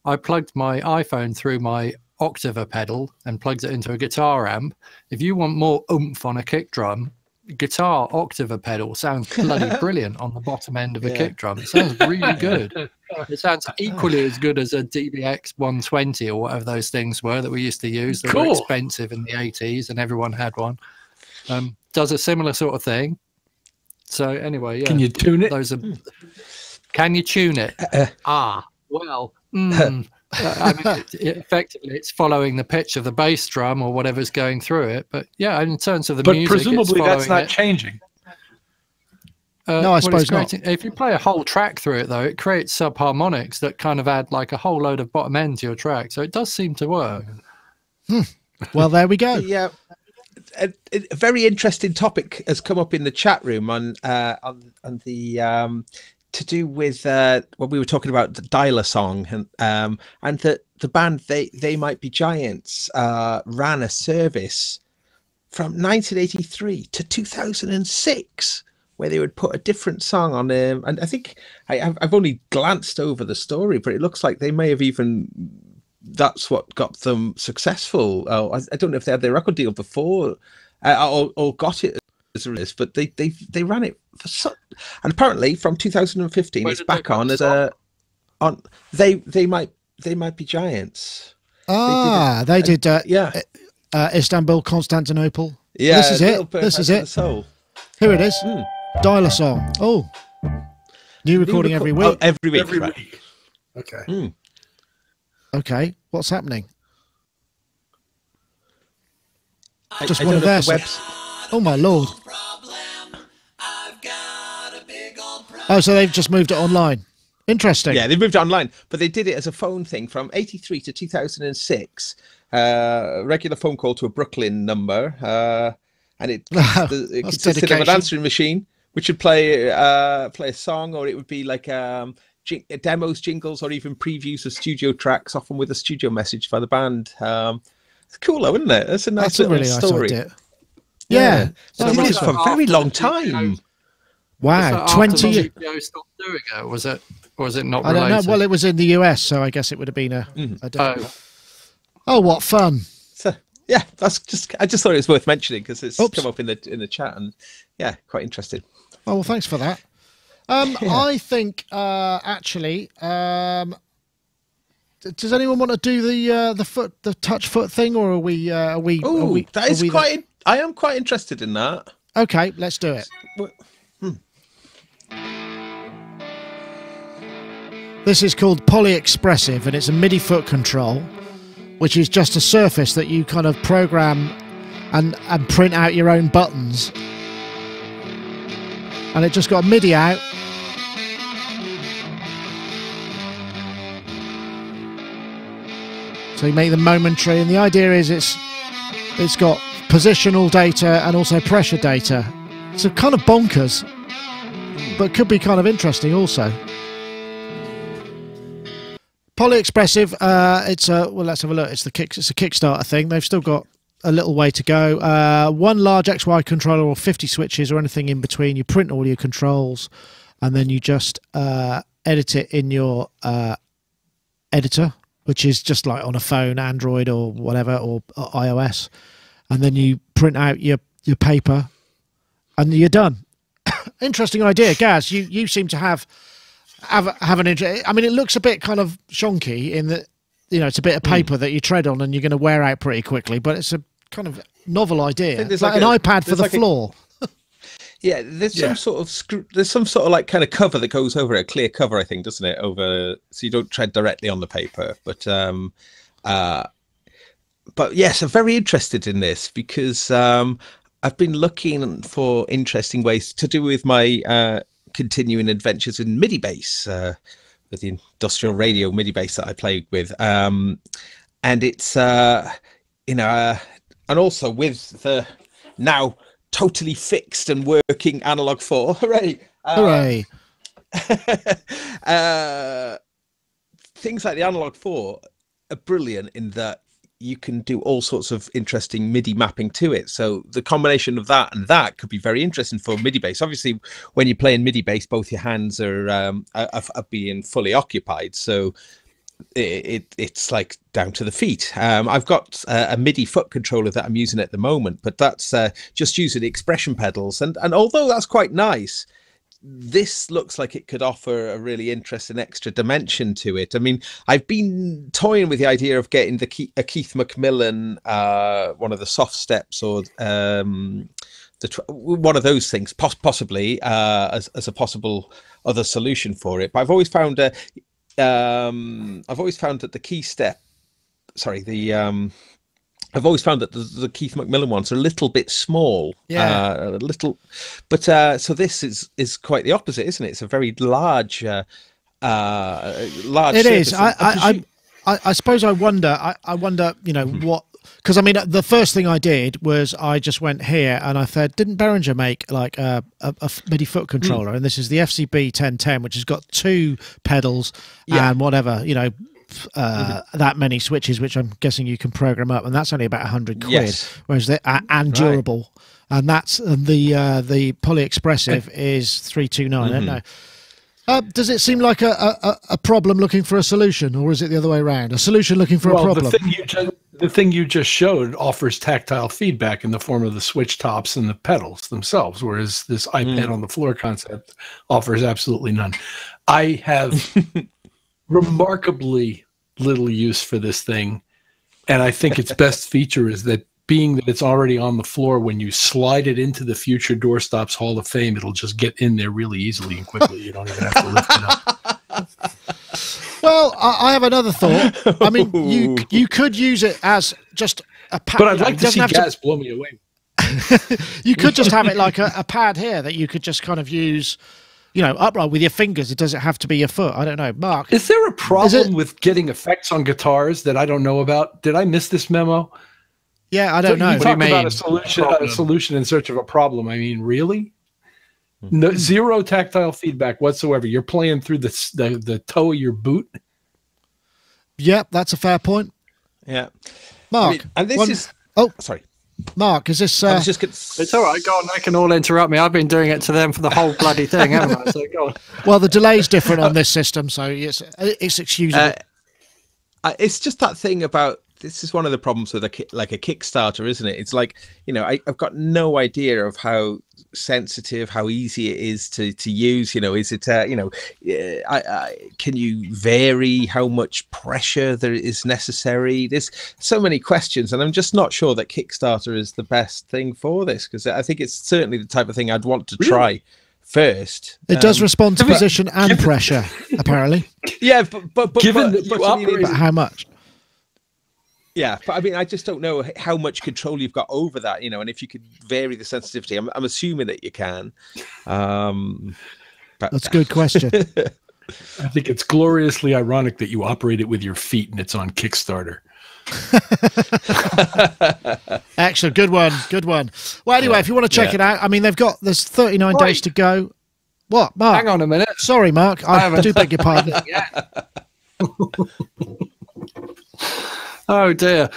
I plugged my iPhone through my octava pedal and plugged it into a guitar amp. If you want more oomph on a kick drum, guitar octava pedal sounds bloody brilliant on the bottom end of a kick drum. It sounds really good. It sounds equally as good as a DBX 120 or whatever those things were that we used to use. They were expensive in the 80s and everyone had one. Does a similar sort of thing. So anyway, yeah. Can you tune it? Those are... Can you tune it? Well. I mean, effectively, it's following the pitch of the bass drum or whatever's going through it. But yeah, in terms of the music, presumably it's that's not it. changing. No, I suppose not. If you play a whole track through it, though, it creates subharmonics that kind of add like a whole load of bottom end to your track. So it does seem to work. Well, there we go. Yeah. A very interesting topic has come up in the chat room on the to do with when we were talking about the Dialer song and the band they Might Be Giants ran a service from 1983 to 2006 where they would put a different song on and I think I've only glanced over the story, but it looks like they may have even that's what got them successful. I don't know if they had their record deal before or got it as a release, but they ran it for and apparently from 2015 it's back on as a on they might be giants. They did Istanbul, Constantinople. Yeah, this is it. This is it. Here it is. Dialer song. Oh, new recording every week. Oh, every week. Okay. Okay, what's happening? Just I one of don't know their if the songs. Oh my lord! Oh, so they've just moved it online. Interesting. Yeah, they moved it online, but they did it as a phone thing from 83 to 2006. Regular phone call to a Brooklyn number, and it consisted of an answering machine, which would play a song, or it would be like demos, jingles, or even previews of studio tracks, often with a studio message by the band. It's cool, though, isn't it? That's a nice little really story. Nice idea. Yeah. So they did this for a very long time. Wow, 20 years. Stopped doing it, was it? Or was it not I don't related? know. Well, it was in the US, so I guess it would have been a different... Oh, what fun! So yeah, I just thought it was worth mentioning because it's come up in the chat, and yeah, quite interesting. Oh well, thanks for that. I think actually, does anyone want to do the touch foot thing, or are we? That is quite. I am quite interested in that. Okay, let's do it. This is called Polyexpressive, and it's a MIDI foot control, which is just a surface that you kind of program and print out your own buttons. And it just got MIDI out. So you make them momentary, and the idea is it's got positional data and also pressure data. So kind of bonkers, but could be kind of interesting also. Polyexpressive, it's a well. Let's have a look. It's a Kickstarter thing. They've still got a little way to go. One large XY controller or 50 switches or anything in between. You print all your controls, and then you just edit it in your editor, which is just like on a phone, Android or whatever, or iOS. And then you print out your paper, and you're done. Interesting idea, Gaz. You seem to have an interest. I mean, it looks a bit kind of shonky in that, you know, it's a bit of paper that you tread on and you're going to wear out pretty quickly, but it's a kind of novel idea. It's like an iPad for the floor. Yeah, there's some sort of like kind of cover that goes over it, a clear cover, I think, doesn't it? Over, so you don't tread directly on the paper. But yes, I'm very interested in this because I've been looking for interesting ways to do with my continuing adventures in MIDI bass, with the industrial radio MIDI bass that I play with, and it's and also with the now totally fixed and working Analog 4. Hooray! Hooray! Things like the Analog 4 are brilliant in that you can do all sorts of interesting MIDI mapping to it. So the combination of that and that could be very interesting for MIDI bass. Obviously, when you're playing MIDI bass, both your hands are being fully occupied. So it's like down to the feet. I've got a MIDI foot controller that I'm using at the moment, but that's just using the expression pedals. And although that's quite nice, this looks like it could offer a really interesting extra dimension to it. I mean, I've been toying with the idea of getting a Keith McMillan, one of the soft steps or one of those things, possibly as a possible other solution for it. But I've always found that the key step, I've always found that the Keith McMillan ones are a little bit small, a little, but so this is quite the opposite, isn't it? It's a very large, large. It is. I suppose I wonder. I wonder. You know what? Because I mean, the first thing I did was I just went here and I said, didn't Behringer make like a MIDI foot controller? And this is the FCB 1010, which has got 2 pedals and whatever, you know, that many switches, which I'm guessing you can program up, and that's only about 100 quid. Yes. Whereas and durable, and that's the polyexpressive is 329. I don't know. Does it seem like a problem looking for a solution, or is it the other way around? A solution looking for a problem? The thing you just showed offers tactile feedback in the form of the switch tops and the pedals themselves, whereas this iPad on the floor concept offers absolutely none. I have remarkably little use for this thing, and I think its best feature is that being that it's already on the floor, when you slide it into the future Doorstops Hall of Fame, it'll just get in there really easily and quickly. You don't even have to lift it up. Well, I have another thought. I mean, you could use it as just a pad. But I'd like to see Gaz blow me away. You could just have it like a pad here that you could just kind of use, you know, upright with your fingers. It doesn't have to be your foot. I don't know. Mark, is there a problem with getting effects on guitars that I don't know about? Did I miss this memo? Yeah, I don't know. You talk about a solution in search of a problem. I mean, really? No, zero tactile feedback whatsoever. You're playing through the toe of your boot. Yep, that's a fair point. Yeah, Mark, I mean, and this is. Oh, sorry, Mark. Is this? It's all right. Go on. They can all interrupt me. I've been doing it to them for the whole bloody thing, haven't I? So go on. Well, the delay's different on this system, so it's excusable. It's just that thing about. This is one of the problems with a Kickstarter, isn't it? It's like, you know, I've got no idea of how sensitive, how easy it is to use. You know, is it, you know, can you vary how much pressure there is necessary? There's so many questions, and I'm just not sure that Kickstarter is the best thing for this, because I think it's certainly the type of thing I'd want to try first. It does respond to position and pressure, apparently. Yeah, but given that you operate, but how much? Yeah, but I mean, I just don't know how much control you've got over that, you know, and if you could vary the sensitivity. I'm assuming that you can. But that's a good question. I think it's gloriously ironic that you operate it with your feet and it's on Kickstarter. Excellent. Good one. Good one. Well, anyway, if you want to check it out, I mean, there's 39 days to go. What, Mark? Hang on a minute. Sorry, Mark. I do beg your pardon. Oh dear.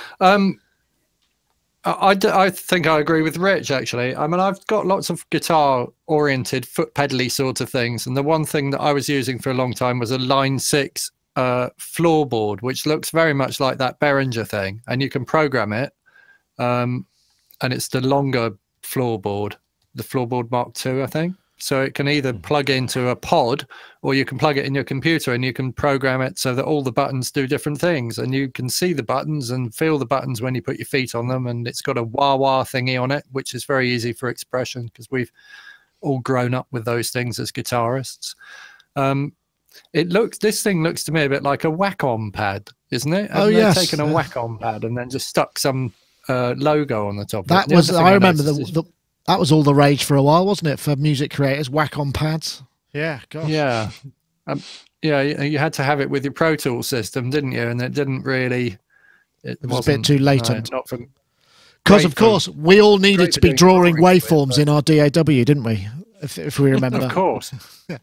I think I agree with Rich, actually. I mean, I've got lots of guitar-oriented, foot-pedally sort of things, and the one thing that I was using for a long time was a Line 6 floorboard, which looks very much like that Behringer thing, and you can program it, and it's the longer floorboard, the floorboard Mark II, I think. So it can either plug into a pod, or you can plug it in your computer and you can program it so that all the buttons do different things, and you can see the buttons and feel the buttons when you put your feet on them. And it's got a wah-wah thingy on it, which is very easy for expression because we've all grown up with those things as guitarists. This thing looks to me a bit like a whack-on pad, isn't it? Oh, yes. They've taken a whack-on pad and then just stuck some logo on the top of it. I remember that was all the rage for a while, wasn't it, for music creators? Whack on pads. Yeah, gosh. Yeah. Yeah, you had to have it with your Pro Tools system, didn't you? And it didn't really... It was a bit too latent. Because, of course, we all needed to be drawing waveforms in our DAW, didn't we? If we remember. Of course. Yeah.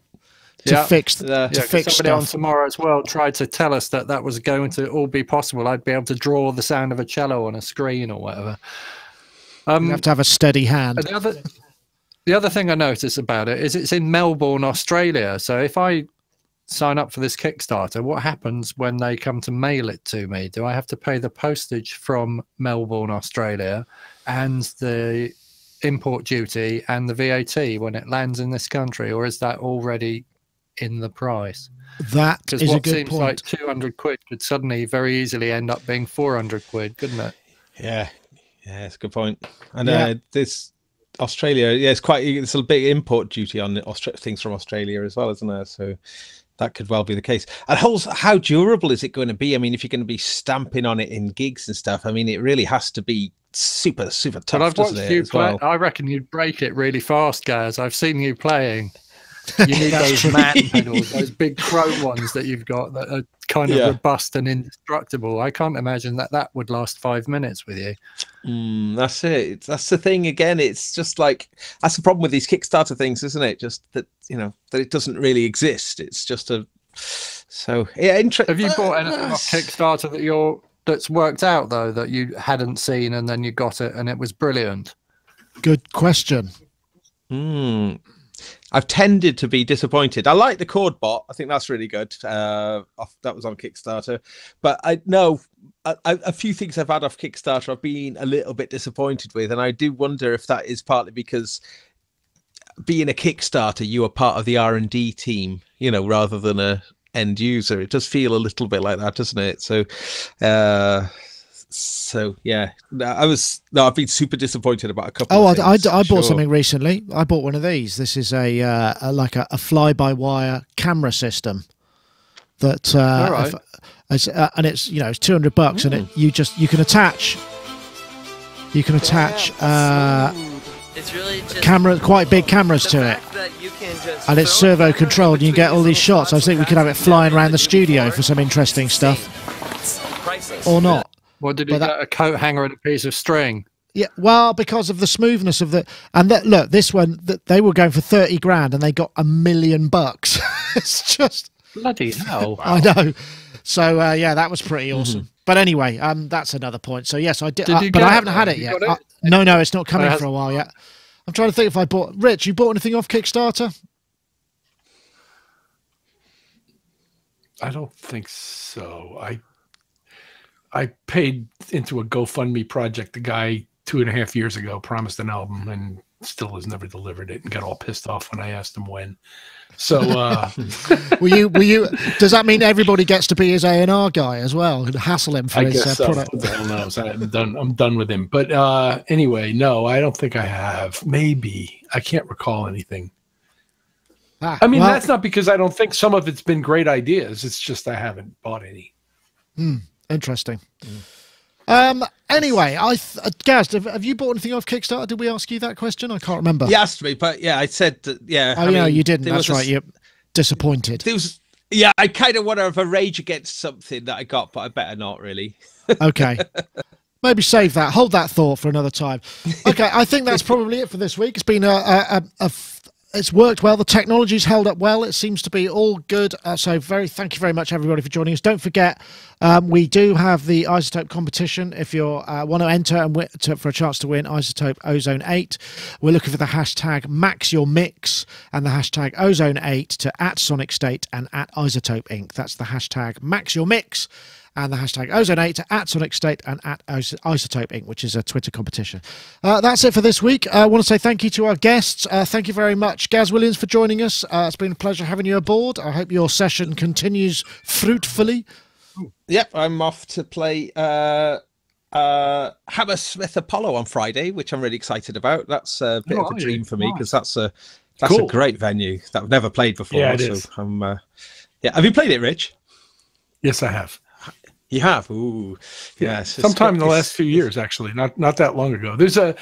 To fix somebody stuff. on Tomorrow's World tried to tell us that was going to all be possible. I'd be able to draw the sound of a cello on a screen or whatever. You have to have a steady hand. The other thing I noticed about it is it's in Melbourne, Australia. So if I sign up for this Kickstarter, what happens when they come to mail it to me? Do I have to pay the postage from Melbourne, Australia, and the import duty and the VAT when it lands in this country, or is that already in the price? That is a good point. Because what seems like 200 quid could suddenly very easily end up being 400 quid, couldn't it? Yeah, that's a good point. And this Australia, yeah, it's a big import duty on things from Australia as well, isn't there? So that could well be the case. And how durable is it going to be? I mean, if you're going to be stamping on it in gigs and stuff, I mean, it really has to be super, super tough. But I've watched doesn't it, you as play. well? I reckon you'd break it really fast, Gaz. I've seen you playing. You need those man pedals, those big chrome ones that you've got that are kind of robust and indestructible. I can't imagine that would last 5 minutes with you. That's it. That's the thing. Again, it's just like that's the problem with these Kickstarter things, isn't it? Just that that it doesn't really exist. It's just a Have you bought anything off Kickstarter that's worked out though that you hadn't seen and then you got it and it was brilliant? Good question. I've tended to be disappointed. I like the chord bot. I think that's really good. That was on Kickstarter. But I know a few things I've had off Kickstarter I've been a little bit disappointed with. And I do wonder if that is partly because being a Kickstarter, you are part of the R&D team, rather than a end user. It does feel a little bit like that, doesn't it? So yeah, I've been super disappointed about a couple of things. I bought something recently. I bought one of these. This is a fly-by-wire camera system that and it's it's $200 and you can attach it's really just quite big cameras to it, and it's servo controlled. You get all these shots. I think we could have it flying around the studio for some interesting stuff, or not. What did you get? A coat hanger and a piece of string? Yeah, well, because of the smoothness of look, this one they were going for 30 grand and they got $1 million. It's just bloody hell. I know. So that was pretty awesome. But anyway, that's another point. So yes, I did, but I haven't had it yet. No, it's not coming for a while yet. I'm trying to think if I bought. Rich, you bought anything off Kickstarter? I don't think so. I paid into a GoFundMe project. The guy 2.5 years ago promised an album and still has never delivered it, and got all pissed off when I asked him when. So were you does that mean everybody gets to be his A&R guy as well and hassle him for his product? What the hell knows? I'm done with him. But anyway, no, I don't think I have. Maybe. I can't recall anything. I mean, that's not because I don't think some of it's been great ideas. It's just I haven't bought any. Interesting. Anyway, Gaz, have you bought anything off Kickstarter? Did we ask you that question? I can't remember. You asked me, but I said that. Yeah. Oh, no, you didn't. That's right. You're disappointed. I kind of want to have a rage against something that I got, but I better not really. Okay. Maybe save that. Hold that thought for another time. Okay, I think that's probably it for this week. It's been it's worked well. The technology's held up well. It seems to be all good. So thank you very much, everybody, for joining us. Don't forget, we do have the Isotope competition. If you want to enter and for a chance to win Isotope Ozone 8, we're looking for the hashtag MaxYourMix and the hashtag Ozone8 to @Sonicstate and @Isotope Inc. That's the hashtag MaxYourMix and the hashtag Ozone8 to @Sonicstate and @Isotope Inc., which is a Twitter competition. That's it for this week. I want to say thank you to our guests. Thank you very much, Gaz Williams, for joining us. It's been a pleasure having you aboard. I hope your session continues fruitfully. Yep, I'm off to play Hammersmith Apollo on Friday, which I'm really excited about. That's a bit of a dream for me because that's a great venue that I've never played before. Yeah, it is. Have you played it, Rich? Yes, I have. You have? Ooh, yes. Sometime in the last few years, actually, not that long ago. There's a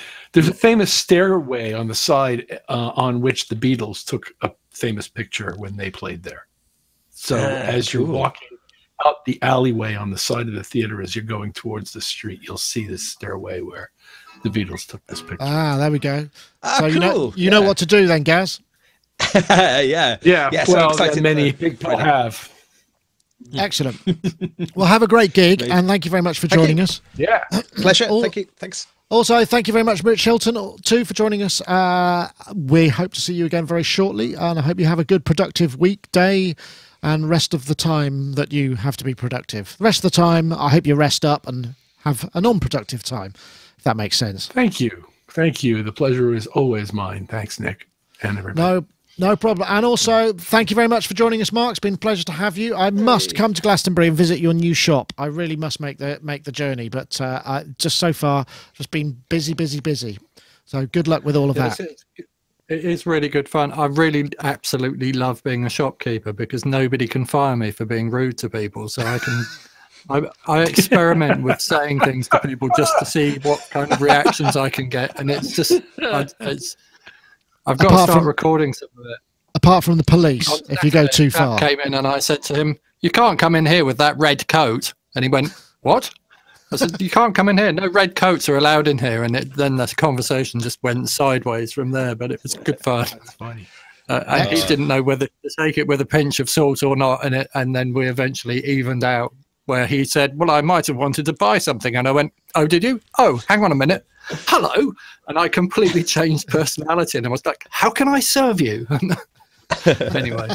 famous stairway on the side on which the Beatles took a famous picture when they played there. So as you're walking up the alleyway on the side of the theater, as you're going towards the street, you'll see this stairway where the Beatles took this picture. There we go. So cool. you know what to do then, Gaz. Yeah. Yes, well, many people have. Excellent. Well, have a great gig, and thank you very much for joining us. Yeah, pleasure. Thank you. Thanks. Also, thank you very much, Rich Hilton, too, for joining us. We hope to see you again very shortly, and I hope you have a good, productive weekday and rest of the time that you have to be productive. The rest of the time, I hope you rest up and have a non-productive time, if that makes sense. Thank you. Thank you. The pleasure is always mine. Thanks, Nick, and everybody. No problem. And also, thank you very much for joining us, Mark. It's been a pleasure to have you. I must come to Glastonbury and visit your new shop. I really must make the journey, but just so far, just been busy. So good luck with all of that. It is really good fun. I really absolutely love being a shopkeeper because nobody can fire me for being rude to people. So I experiment with saying things to people just to see what kind of reactions I can get, and it's just I've got to start recording some of it. Apart from the police, if you go too far. Came in and I said to him, "You can't come in here with that red coat," and he went, "What?" I said, "You can't come in here. No red coats are allowed in here." And then the conversation just went sideways from there. But it was good fun. That's funny. And he didn't know whether to take it with a pinch of salt or not, and then we eventually evened out. Where he said, "Well, I might have wanted to buy something," and I went, "Oh, did you? Oh, hang on a minute. Hello," and I completely changed personality, and I was like, "How can I serve you?" Anyway,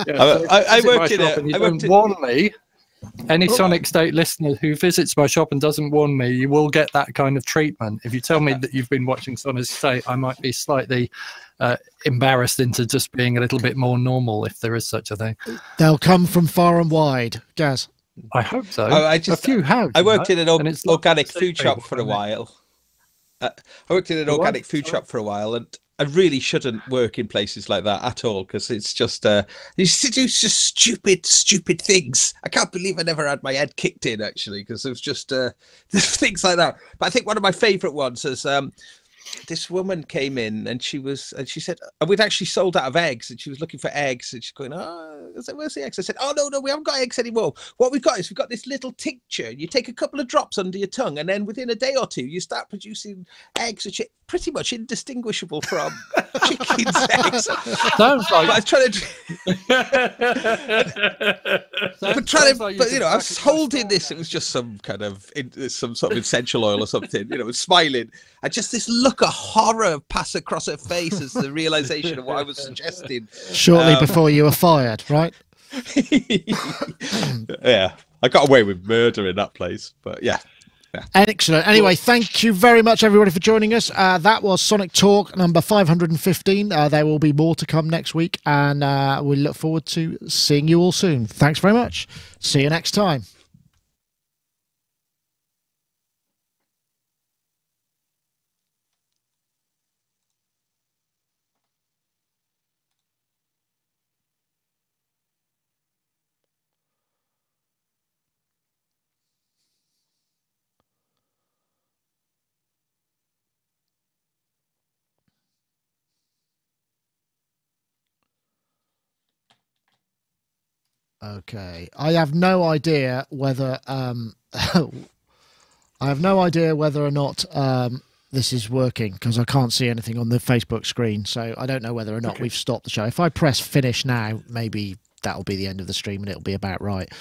I worked in it. I don't warn me. Any Sonicstate listener who visits my shop and doesn't warn me, you will get that kind of treatment. If you tell me that you've been watching Sonicstate, I might be slightly embarrassed into just being a little bit more normal, if there is such a thing. They'll come from far and wide, Gaz. I hope so. A few have. I worked in an organic food people, shop for a while. I worked in an organic food shop for a while, and I really shouldn't work in places like that at all, because it's just you do just stupid things. I can't believe I never had my head kicked in, actually, because it was just things like that. But I think one of my favourite ones is this woman came in and she said, we'd actually sold out of eggs, and she was looking for eggs, and she's going, "Oh," I said, "Where's the eggs?" I said, "Oh, no, we haven't got eggs anymore. What we've got is we've got this little tincture. You take a couple of drops under your tongue, and then within a day or two, you start producing eggs which are pretty much indistinguishable from chicken's eggs." Sounds like. But I was trying to. But you know, I was holding this. It was just some kind of some sort of essential oil or something. You know, smiling, and just this look of horror pass across her face as the realization of what I was suggesting. Shortly before you were fired, right? Yeah, I got away with murder in that place, but yeah. Excellent. Anyway, thank you very much, everybody, for joining us. That was Sonic Talk number 515. There will be more to come next week, and we look forward to seeing you all soon. Thanks very much. See you next time. Okay, I have no idea whether I have no idea whether or not this is working, because I can't see anything on the Facebook screen, so I don't know whether or not we've stopped the show. If I press finish now, maybe that'll be the end of the stream and it'll be about right.